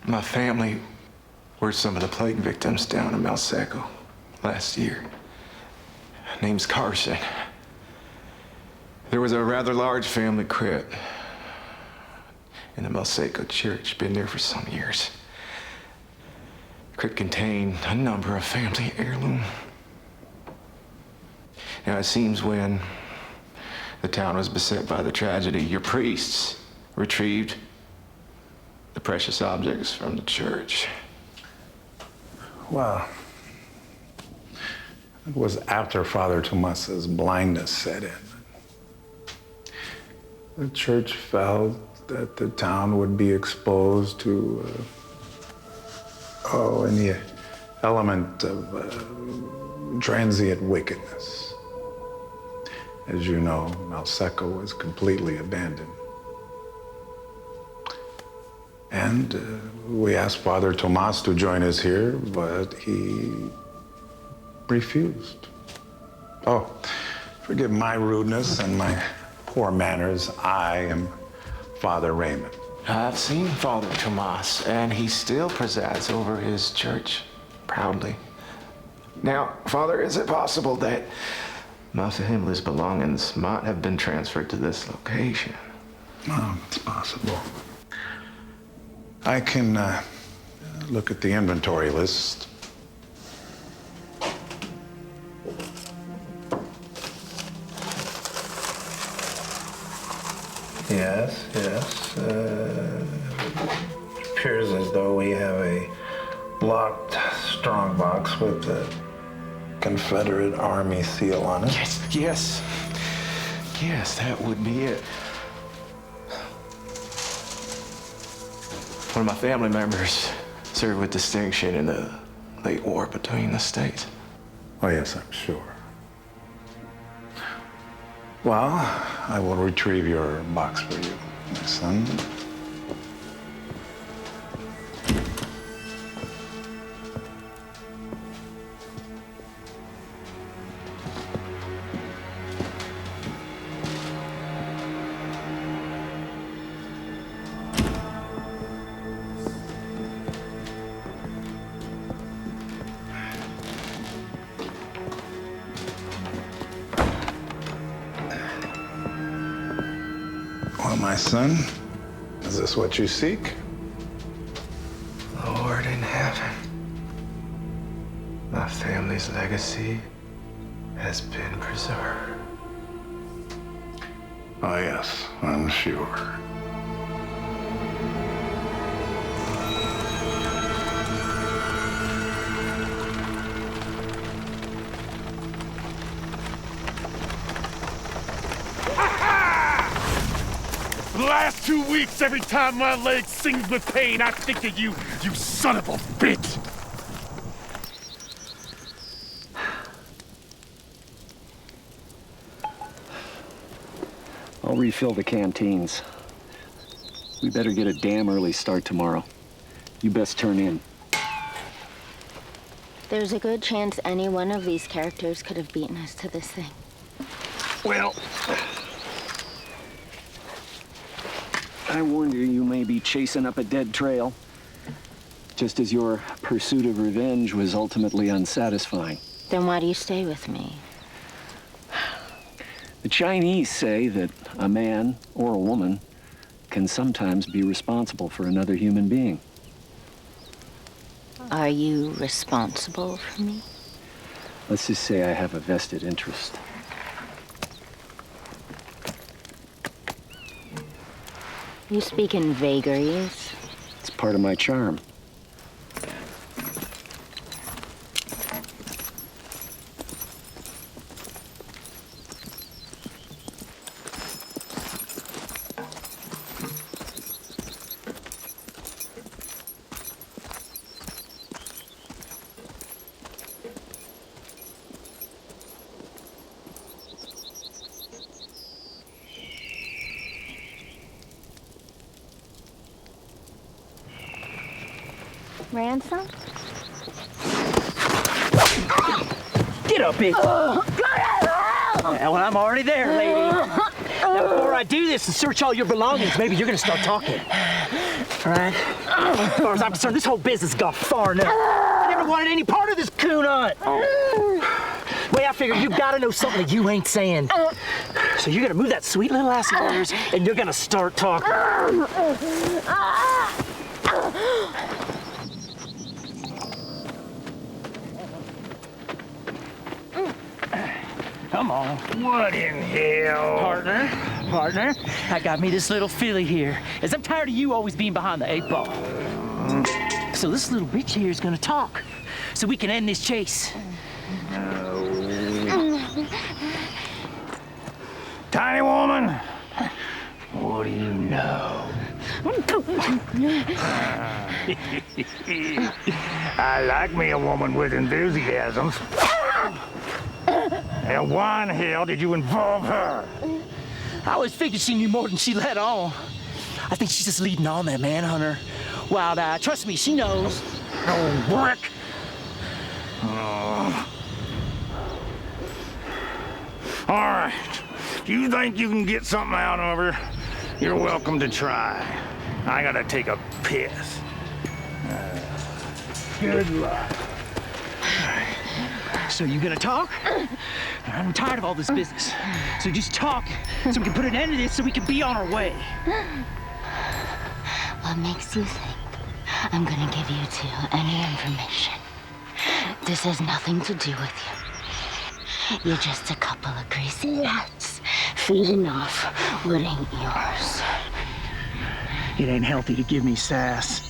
My family were some of the plague victims down in Malseco last year. Name's Carson. There was a rather large family crypt in the Malseco church. Been there for some years. The crypt contained a number of family heirlooms. Now, it seems when the town was beset by the tragedy, your priests retrieved the precious objects from the church. Well, it was after Father Tomas's blindness set in. The church felt that the town would be exposed to, any element of transient wickedness. As you know, Malseco was completely abandoned. And we asked Father Tomas to join us here, but he refused. Oh, forgive my rudeness and my poor manners. I am Father Raymond. I've seen Father Tomas, and he still presides over his church proudly. Now, Father, is it possible that my family's belongings might have been transferred to this location? Oh, it's possible. I can look at the inventory list. Yes. It appears as though we have a locked strongbox with the Confederate Army seal on it. Yes, that would be it. One of my family members served with distinction in the late war between the states. Oh, yes, I'm sure. Well, I will retrieve your box for you, my son. Well, my son, is this what you seek? Lord in heaven, my family's legacy has been preserved. Oh, yes, I'm sure. The last 2 weeks, every time my leg sings with pain, I think of you, you son of a bitch! I'll refill the canteens. We better get a damn early start tomorrow. You best turn in. There's a good chance any one of these characters could have beaten us to this thing. Well, I warned you may be chasing up a dead trail, just as your pursuit of revenge was ultimately unsatisfying. Then why do you stay with me? The Chinese say that a man or a woman can sometimes be responsible for another human being. Are you responsible for me? Let's just say I have a vested interest. You speak in vagaries. It's part of my charm. Ransom? Get up, bitch! Well, I'm already there, lady. Now, before I do this and search all your belongings, maybe you're gonna start talking. All right? As far as I'm concerned, this whole business has gone far enough. I never wanted any part of this coon hunt. Way I figure you gotta know something that you ain't saying. So you're gonna move that sweet little ass of yours, and you're gonna start talking. Come on. What in hell? Partner, I got me this little filly here, as I'm tired of you always being behind the 8 ball. So this little bitch here is gonna talk, so we can end this chase. Tiny woman, what do you know? I like me a woman with enthusiasms. And why in hell did you involve her? I always figured she knew more than she let on. I think she's just leading on that manhunter. Wild Eye, trust me, she knows. Oh, brick! All right. If you think you can get something out of her, you're welcome to try. I gotta take a piss. Good luck. So you gonna talk? I'm tired of all this business. So just talk, so we can put an end to this, so we can be on our way. What makes you think I'm gonna give you two any information? This has nothing to do with you. You're just a couple of greasy rats feeding off what ain't yours. It ain't healthy to give me sass.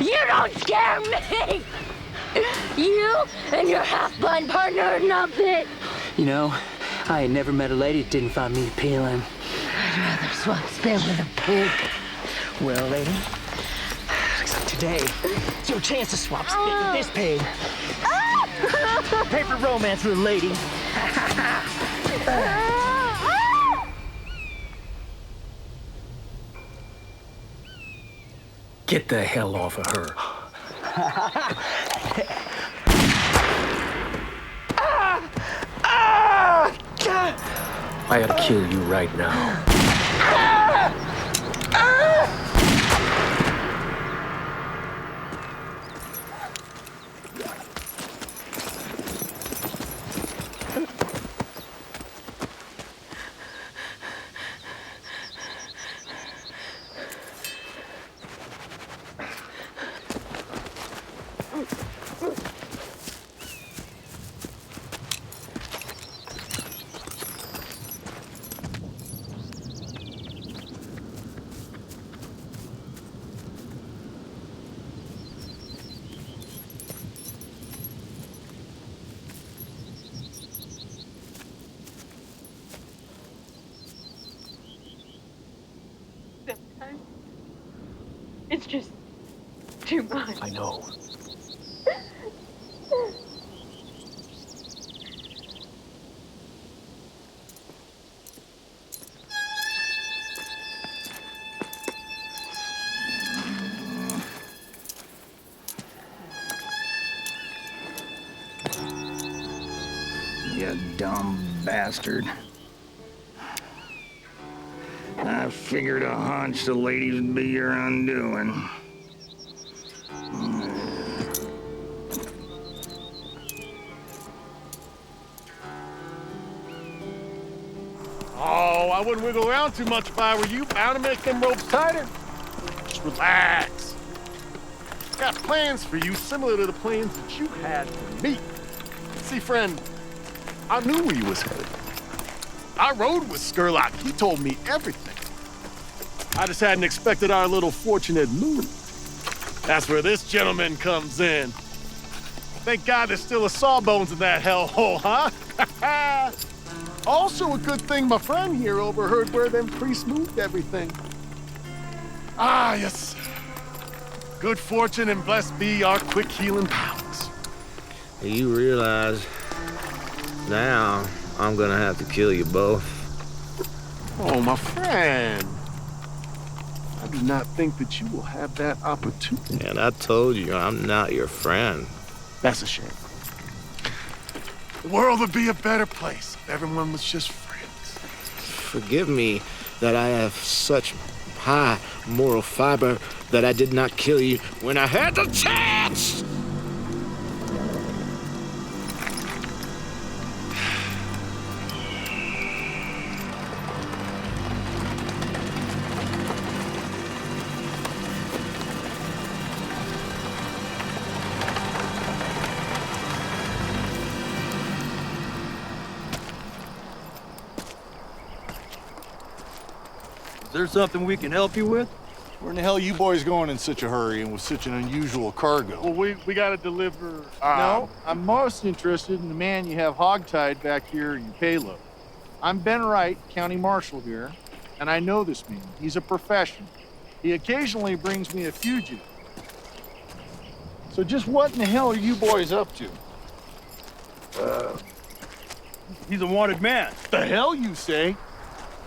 You don't scare me! You and your half-blind partner are nothing. You know, I ain't never met a lady that didn't find me appealing. I'd rather swap spit with a pig. Well, lady, looks like today it's your chance to swap spit with this pig. Paper romance with a lady. Get the hell off of her. I ought to kill you right now. Sometimes it's just too much. I know. dumb bastard. I figured a hunch the ladies would be your undoing. Oh, I wouldn't wiggle around too much if I were you. Bound to make them ropes tighter. Just relax. Got plans for you similar to the plans that you had for me. See, friend, I knew where you was headed. I rode with Skurlock. He told me everything. I just hadn't expected our little fortunate move. That's where this gentleman comes in. Thank God there's still a sawbones in that hellhole, huh? Also a good thing my friend here overheard where them priests moved everything. Ah, yes. Good fortune and blessed be our quick healing powers. You realize now I'm gonna have to kill you both. Oh, my friend. I do not think that you will have that opportunity. And I told you I'm not your friend. That's a shame. The world would be a better place if everyone was just friends. Forgive me that I have such high moral fiber that I did not kill you when I had the chance! Is there something we can help you with? Where in the hell you boys going in such a hurry and with such an unusual cargo? Well, we gotta deliver... No, I'm most interested in the man you have hogtied back here in your payload. I'm Ben Wright, County Marshal here, and I know this man. He's a professional. He occasionally brings me a fugitive. So just what in the hell are you boys up to? He's a wanted man. The hell you say?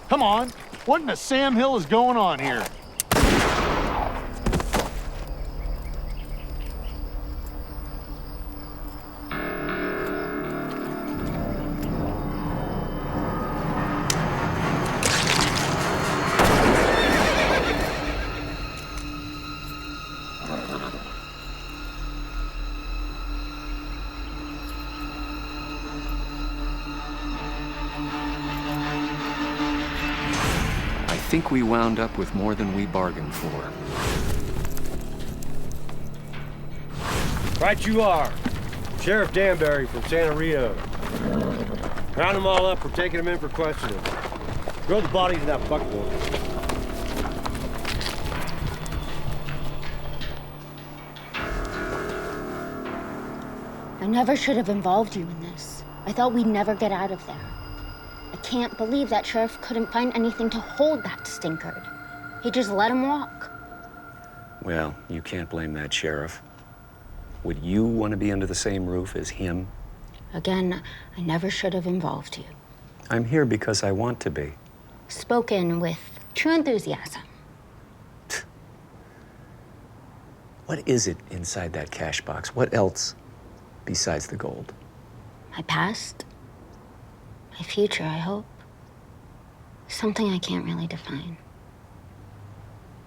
Come on, what in the Sam Hill is going on here? I think we wound up with more than we bargained for. Right you are. Sheriff Danbury from Santa Rita. Round them all up for taking them in for questioning. Throw the bodies in that buckboard. I never should have involved you in this. I thought we'd never get out of there. I can't believe that sheriff couldn't find anything to hold that stinkard. He just let him walk. Well, you can't blame that sheriff. Would you want to be under the same roof as him? Again, I never should have involved you. I'm here because I want to be. Spoken with true enthusiasm. What is it inside that cash box? What else besides the gold? My past, my future, I hope. Something I can't really define.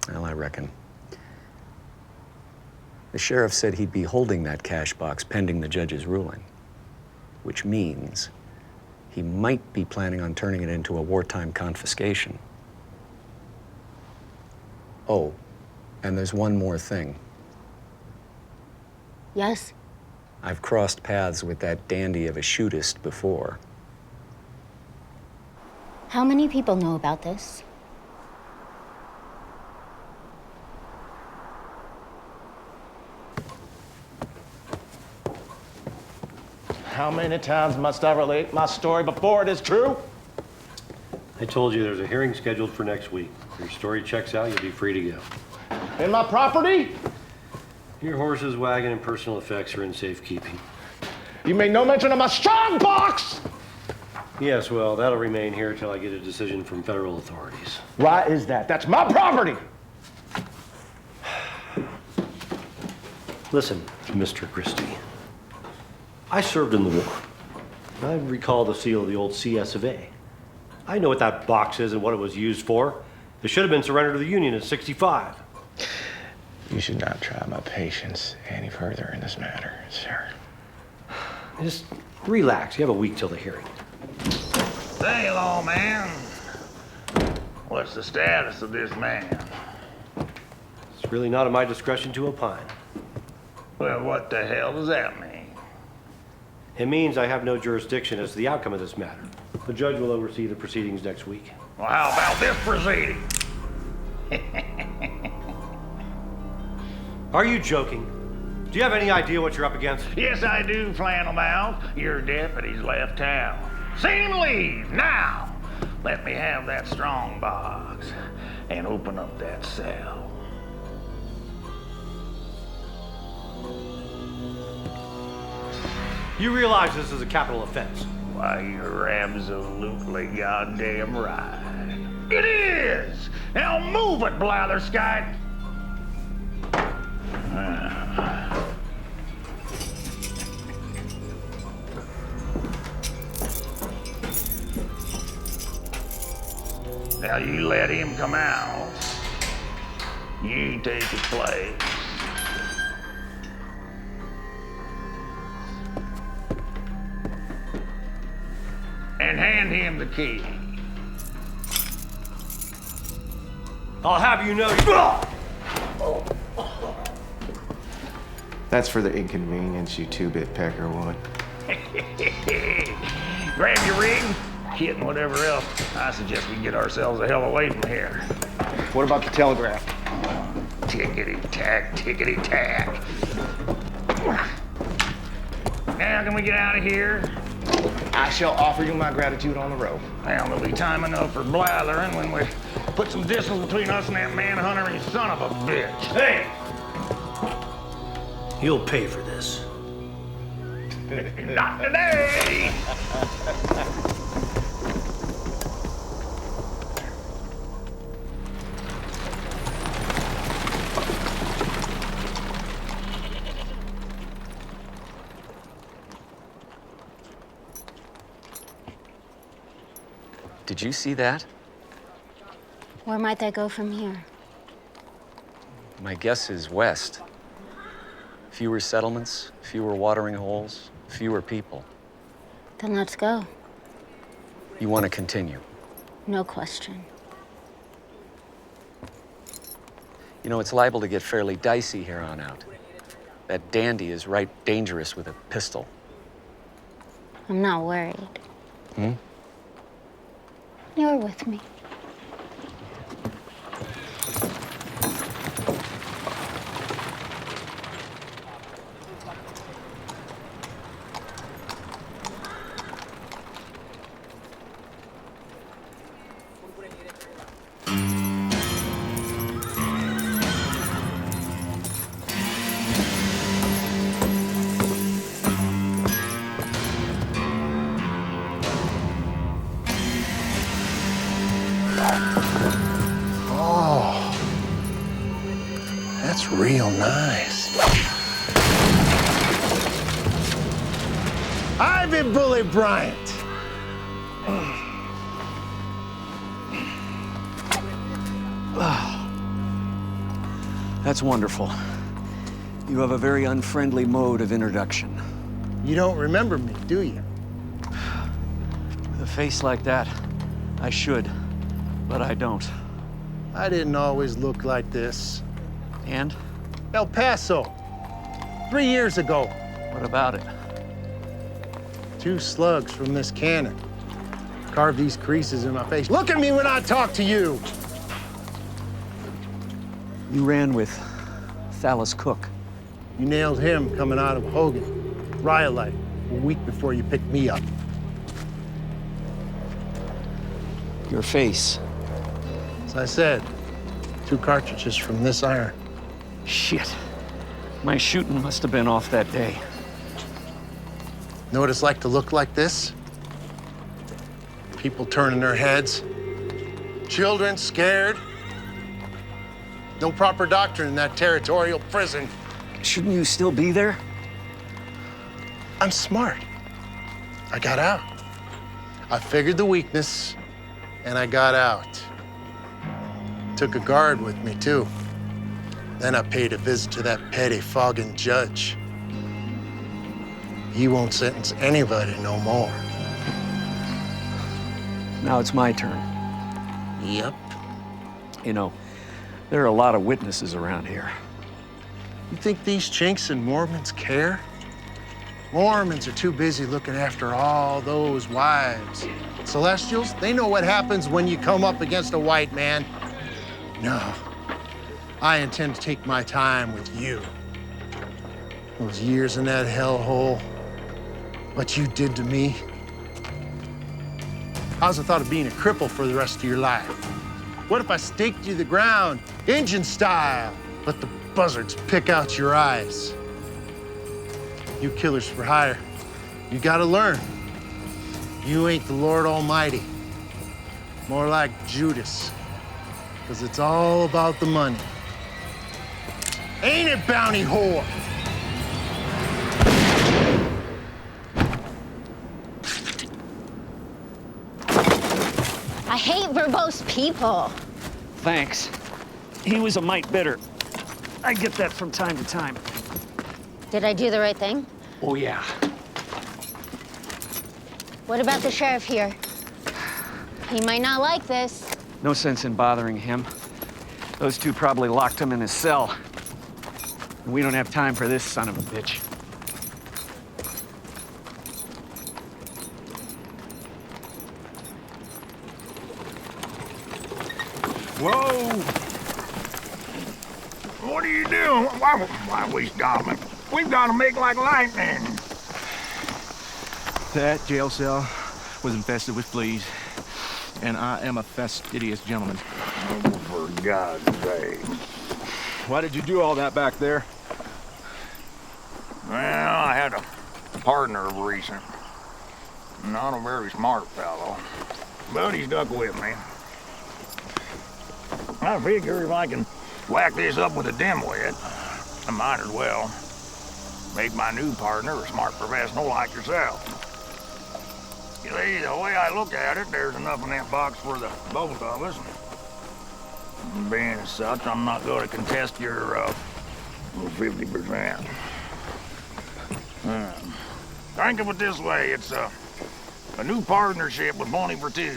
Well, I reckon. The sheriff said he'd be holding that cash box pending the judge's ruling, which means he might be planning on turning it into a wartime confiscation. Oh, and there's one more thing. Yes? I've crossed paths with that dandy of a shootist before. How many people know about this? How many times must I relate my story before it is true? I told you there's a hearing scheduled for next week. If your story checks out, you'll be free to go. And my property? Your horses, wagon, and personal effects are in safekeeping. You made no mention of my strong box! Yes, well, that'll remain here till I get a decision from federal authorities. Why is that? That's my property! Listen, Mr. Christie. I served in the war. I recall the seal of the old CS of A. I know what that box is and what it was used for. It should have been surrendered to the Union in '65. You should not try my patience any further in this matter, sir. Just relax. You have a week till the hearing. Say, lawman, what's the status of this man? It's really not at my discretion to opine. Well, what the hell does that mean? It means I have no jurisdiction as to the outcome of this matter. The judge will oversee the proceedings next week. Well, how about this proceeding? Are you joking? Do you have any idea what you're up against? Yes, I do, Flannelmouth. Your deputy's left town. See him leave, now! Let me have that strong box and open up that cell. You realize this is a capital offense? Why, you're absolutely goddamn right. It is! Now move it, Blatherskite! Now you let him come out. You take his place. And hand him the key. I'll have you know. That's for the inconvenience you two-bit pecker would. Grab your rig, kit, and whatever else. I suggest we get ourselves the hell away from here. What about the telegraph? Tickety-tack, tickety-tack. Now, can we get out of here? I shall offer you my gratitude on the road. Well, there'll be time enough for blathering when we put some distance between us and that manhunter and his son of a bitch. Hey! You'll pay for this. Not today! Did you see that? Where might they go from here? My guess is west. Fewer settlements, fewer watering holes, fewer people. Then let's go. You want to continue? No question. You know, it's liable to get fairly dicey here on out. That dandy is right dangerous with a pistol. I'm not worried. Hmm? You're with me. Oh, that's real nice. Ivy Bully Bryant. That's wonderful. You have a very unfriendly mode of introduction. You don't remember me, do you? With a face like that, I should, but I don't. I didn't always look like this. And? El Paso. 3 years ago. What about it? 2 slugs from this cannon. Carved these creases in my face. Look at me when I talk to you! You ran with Thallis Cook. You nailed him coming out of Hogan, Rhyolite, a week before you picked me up. Your face. As I said, 2 cartridges from this iron. Shit. My shooting must have been off that day. Know what it's like to look like this? People turning their heads. Children scared. No proper doctor in that territorial prison. Shouldn't you still be there? I'm smart. I got out. I figured the weakness, and I got out. Took a guard with me, too. Then I paid a visit to that petty fogging judge. He won't sentence anybody no more. Now it's my turn. Yep. You know, there are a lot of witnesses around here. You think these chinks and Mormons care? Mormons are too busy looking after all those wives. Celestials, they know what happens when you come up against a white man. No, I intend to take my time with you. Those years in that hellhole, what you did to me. How's the thought of being a cripple for the rest of your life? What if I staked you to the ground, Injun style, but the buzzards pick out your eyes? You killers for hire, you gotta learn. You ain't the Lord Almighty. More like Judas, because it's all about the money. Ain't it, bounty whore? I hate verbose people. Thanks. He was a mite bitter. I get that from time to time. Did I do the right thing? Oh, yeah. What about the sheriff here? He might not like this. No sense in bothering him. Those two probably locked him in his cell. And we don't have time for this son of a bitch. Whoa! What are you doing? Why we stopping? We've got to make like lightning. That jail cell was infested with fleas, and I am a fastidious gentleman. Oh, for God's sake. Why did you do all that back there? Well, I had a partner of recent. Not a very smart fellow, but he stuck with me. I figure if I can whack this up with a dimwit, I might as well make my new partner a smart professional like yourself. You see, the way I look at it, there's enough in that box for the both of us. Being as such, I'm not going to contest your 50%. Think of it this way, it's a new partnership with money for two.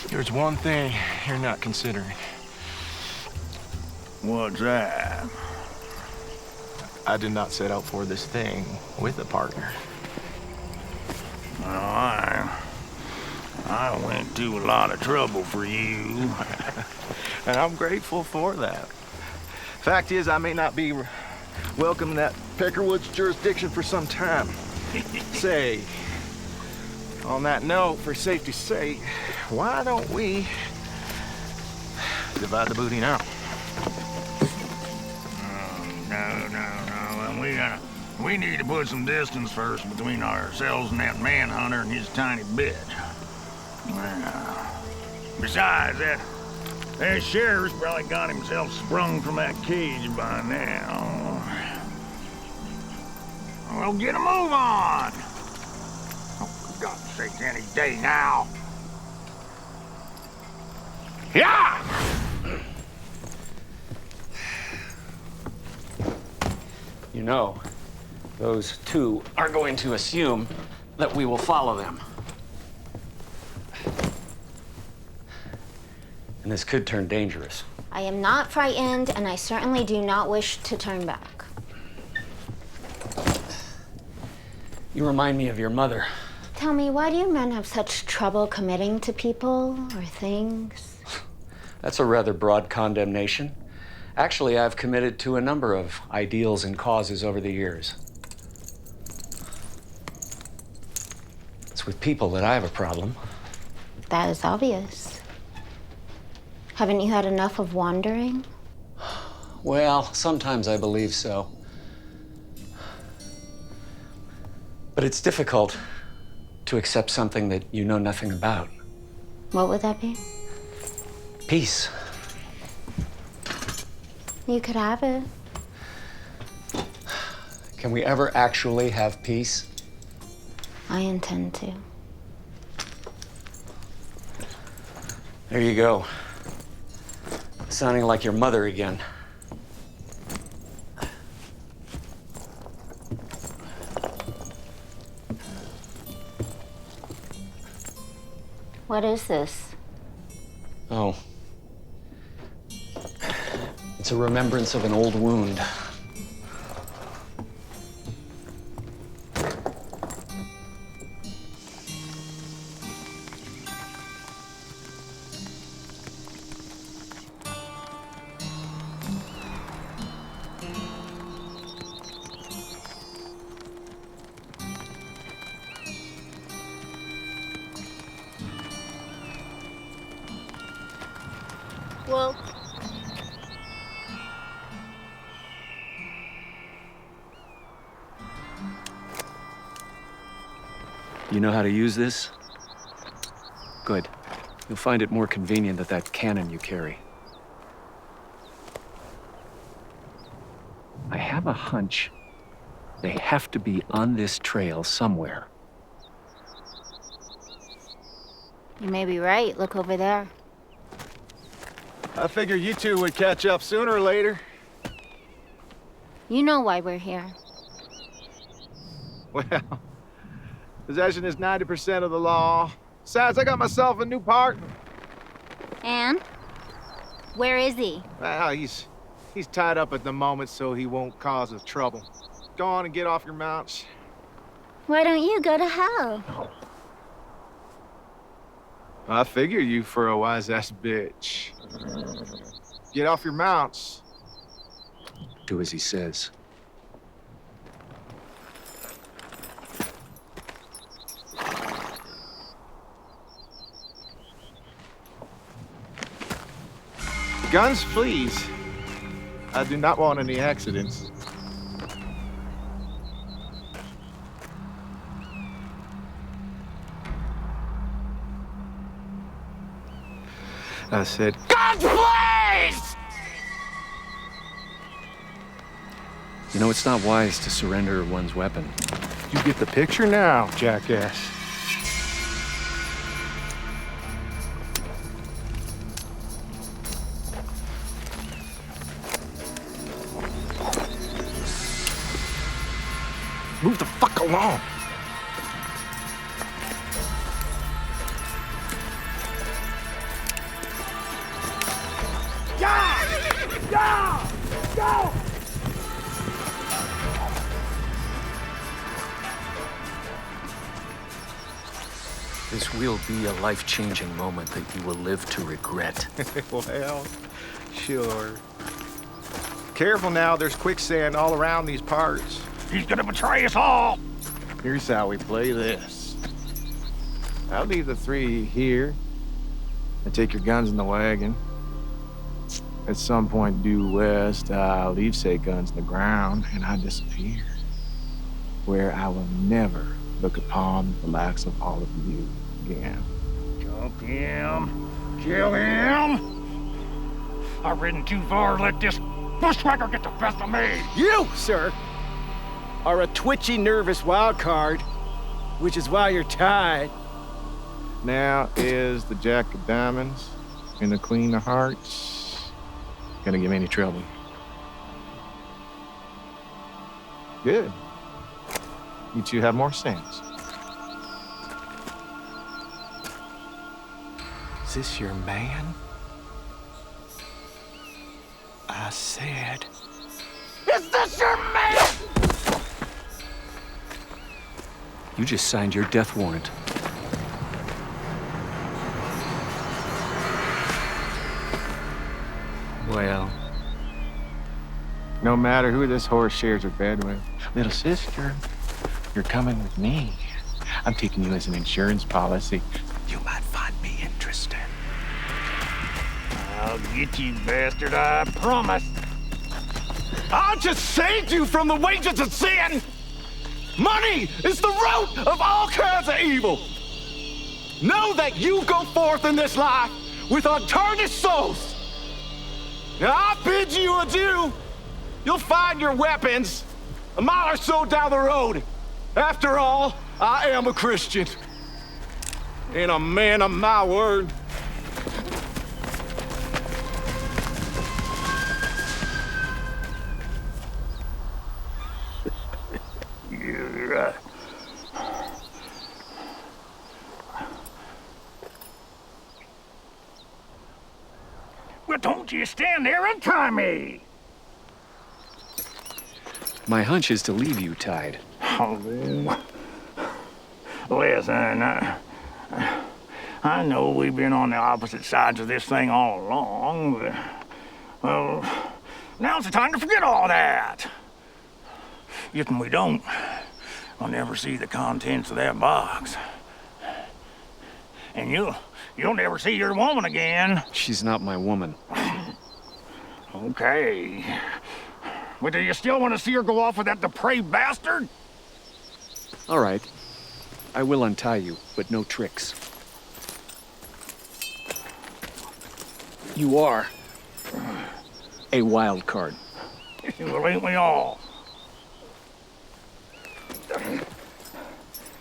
There's one thing you're not considering. What's that? I did not set out for this thing with a partner. Well, I went to a lot of trouble for you. And I'm grateful for that. Fact is, I may not be welcome in that Peckerwood's jurisdiction for some time. Say, on that note, for safety's sake, why don't we divide the booty now? We need to put some distance first between ourselves and that manhunter and his tiny bitch. Besides, that sheriff's probably got himself sprung from that cage by now. Well, get a move on! Oh, for God's sake, any day now. Yeah! You know, those two are going to assume that we will follow them. And this could turn dangerous. I am not frightened, and I certainly do not wish to turn back. You remind me of your mother. Tell me, why do you men have such trouble committing to people or things? That's a rather broad condemnation. Actually, I've committed to a number of ideals and causes over the years. It's with people that I have a problem. That is obvious. Haven't you had enough of wandering? Well, sometimes I believe so. But it's difficult to accept something that you know nothing about. What would that be? Peace. You could have it. Can we ever actually have peace? I intend to. There you go. Sounding like your mother again. What is this? Oh. It's a remembrance of an old wound. Well, You know how to use this? Good. You'll find it more convenient than that cannon you carry. I have a hunch they have to be on this trail somewhere. you may be right. Look over there. I figured you two would catch up sooner or later. You know why we're here. Well, possession is 90% of the law. Besides, I got myself a new partner. And? Where is he? Well, he's tied up at the moment so he won't cause us trouble. Go on and get off your mounts. Why don't you go to hell? I figure you for a wise-ass bitch. Get off your mounts. Do as he says. Guns, please. I do not want any accidents. I said, Guns, please! You know, it's not wise to surrender one's weapon. You get the picture now, jackass. Move the fuck along. Go! This will be a life-changing moment that you will live to regret. Well, sure. Careful now, there's quicksand all around these parts. He's gonna betray us all! Here's how we play this. I'll leave the three here and take your guns in the wagon. At some point due west, I'll leave said guns in the ground and I disappear, where I will never look upon the likes of all of you again. Jump him. Kill him. I've ridden too far to let this bushwhacker get the best of me. You, sir, are a twitchy, nervous wild card, which is why you're tied. Now is the Jack of Diamonds and the Queen of Hearts gonna give me any trouble? Good. You two have more sense. Is this your man? I said. Is this your man? You just signed your death warrant. Well, no matter who this horse shares her bed with, little sister, you're coming with me. I'm taking you as an insurance policy. You might find me interesting. I'll get you, bastard, I promise. I just saved you from the wages of sin! Money is the root of all kinds of evil! Know that you go forth in this life with untarnished souls! Now I bid you adieu! You'll find your weapons a mile or so down the road. After all, I am a Christian. And a man of my word. You're right. Well, don't you stand there and try me. My hunch is to leave you tied. Oh, listen, I know we've been on the opposite sides of this thing all along, but, well, now's the time to forget all that. If we don't, I'll never see the contents of that box. And you'll never see your woman again. She's not my woman. Okay. But do you still want to see her go off with that depraved bastard? All right. I will untie you, but no tricks. You are a wild card. Well, ain't we all?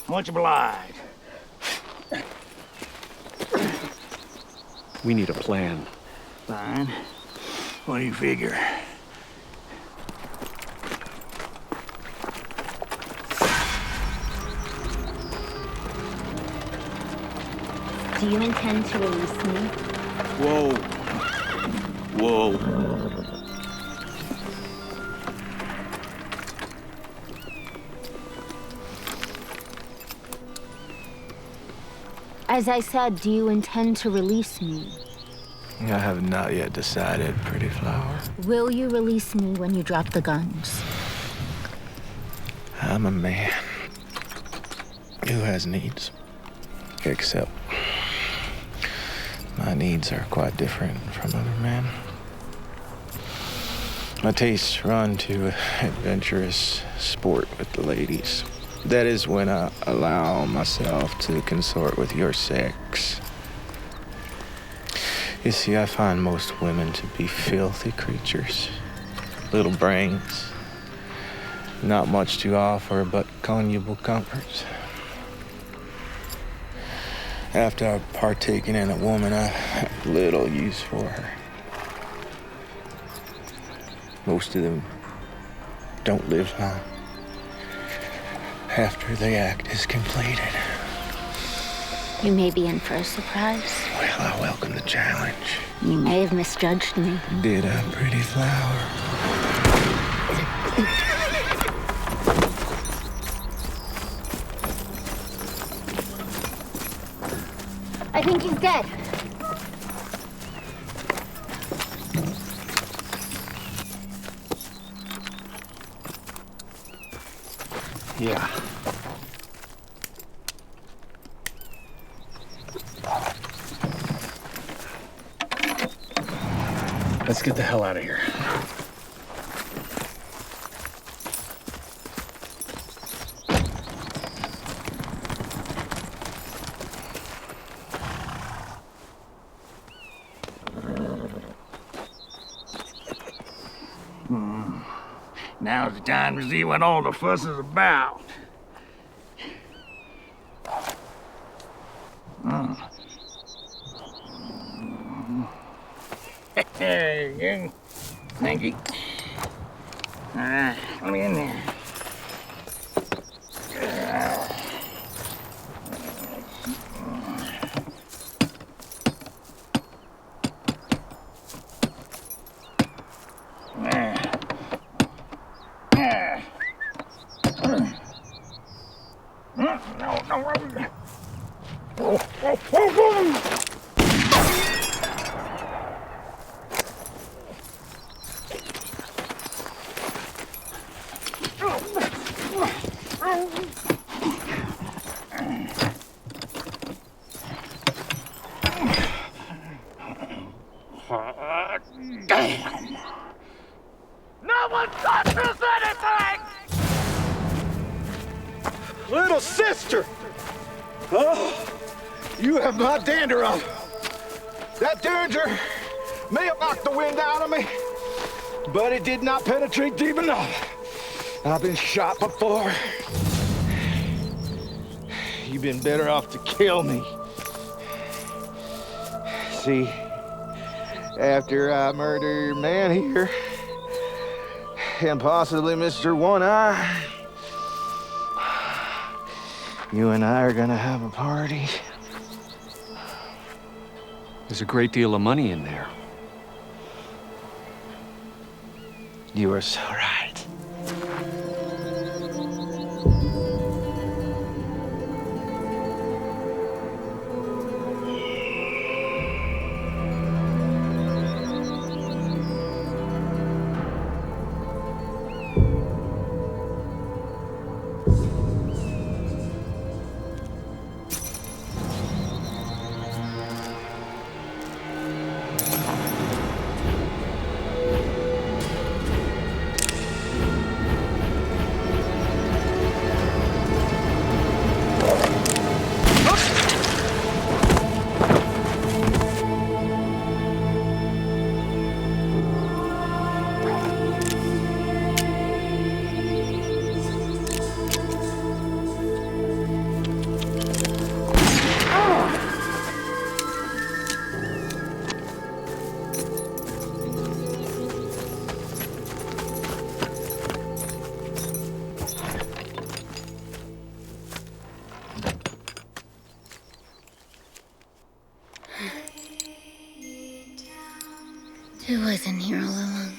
Much obliged. We need a plan. Fine. What do you figure? Do you intend to release me? Whoa. Whoa. As I said, do you intend to release me? I have not yet decided, pretty flower. Will you release me when you drop the guns? I'm a man who has needs, except my needs are quite different from other men. My tastes run to adventurous sport with the ladies. That is when I allow myself to consort with your sex. You see, I find most women to be filthy creatures. Little brains. Not much to offer but conjugal comforts. After I've partaken in a woman, I have little use for her. Most of them don't live long after the act is completed. You may be in for a surprise. Well, I welcome the challenge. You may have misjudged me. Did a pretty flower. I think he's dead. Yeah. Let's get the hell out of here. Now's the time to see what all the fuss is about. There you go. Thank you. All right, let me in there. Damn! No one touches anything! Little sister! Oh, you have my dander on. That derringer may have knocked the wind out of me, but it did not penetrate deep enough I've been shot before. You've been better off to kill me. See, after I murder your man here, and possibly Mr. One Eye, you and I are gonna have a party. There's a great deal of money in there. You are so right. Who wasn't here all along?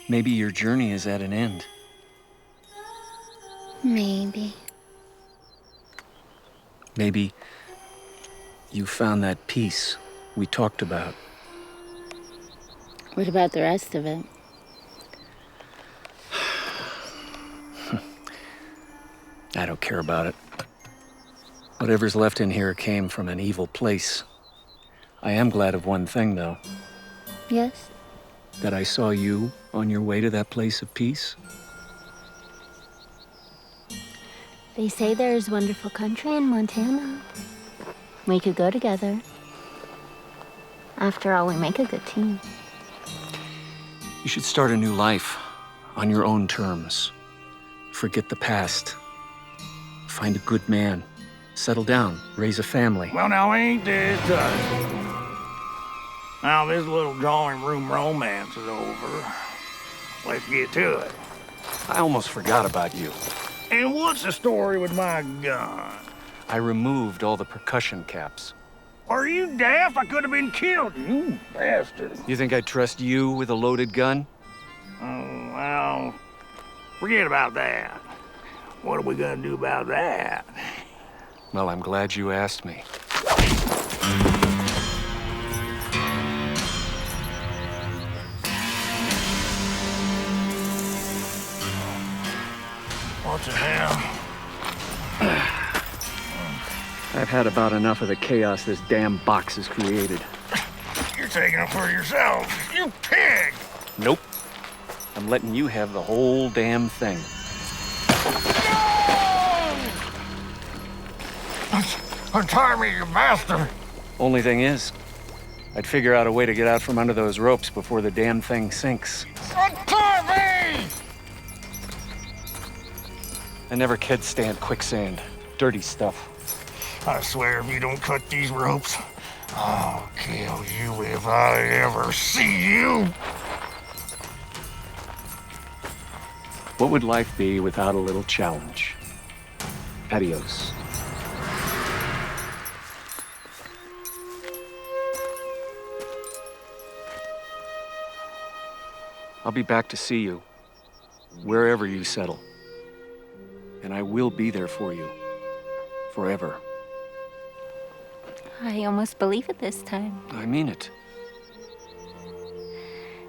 Maybe your journey is at an end. Maybe. Maybe you found that peace we talked about. What about the rest of it? I don't care about it. Whatever's left in here came from an evil place. I am glad of one thing, though. Yes? That I saw you on your way to that place of peace. They say there is wonderful country in Montana. We could go together. After all, we make a good team. You should start a new life on your own terms. Forget the past. Find a good man. Settle down, raise a family. Well, now ain't this Now this little drawing room romance is over. Let's get to it. I almost forgot about you. And what's the story with my gun? I removed all the percussion caps. Are you deaf? I could have been killed, you bastard. You think I'd trust you with a loaded gun? Oh, well, forget about that. What are we gonna do about that? Well, I'm glad you asked me. What the hell? I've had about enough of the chaos this damn box has created. You're taking it for yourself, you pig! Nope. I'm letting you have the whole damn thing. Untie me, you bastard! Only thing is, I'd figure out a way to get out from under those ropes before the damn thing sinks. Untie me! I never could stand quicksand. Dirty stuff. I swear if you don't cut these ropes, I'll kill you if I ever see you! What would life be without a little challenge? Adios. I'll be back to see you, wherever you settle. And I will be there for you, forever. I almost believe it this time. I mean it.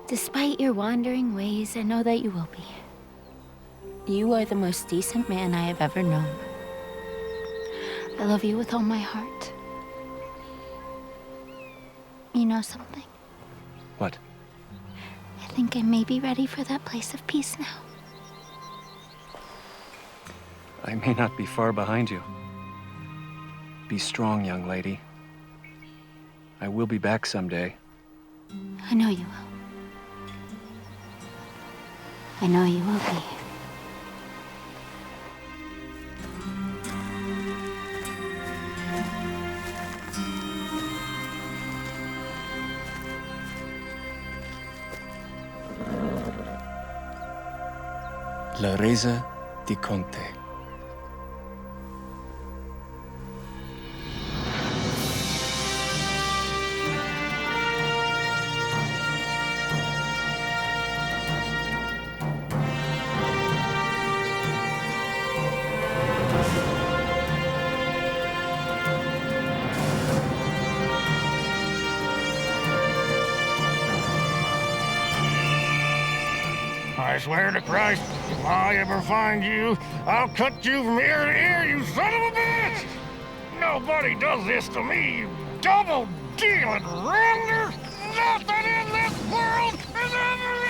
Despite your wandering ways, I know that you will be. You are the most decent man I have ever known. I love you with all my heart. You know something? What? I think I may be ready for that place of peace now. I may not be far behind you. Be strong, young lady. I will be back someday. I know you will. I know you will be. La Resa di Conte. I swear to Christ, if I ever find you, I'll cut you from ear to ear, you son of a bitch! Nobody does this to me, you double-dealing rounder! Nothing in this world has ever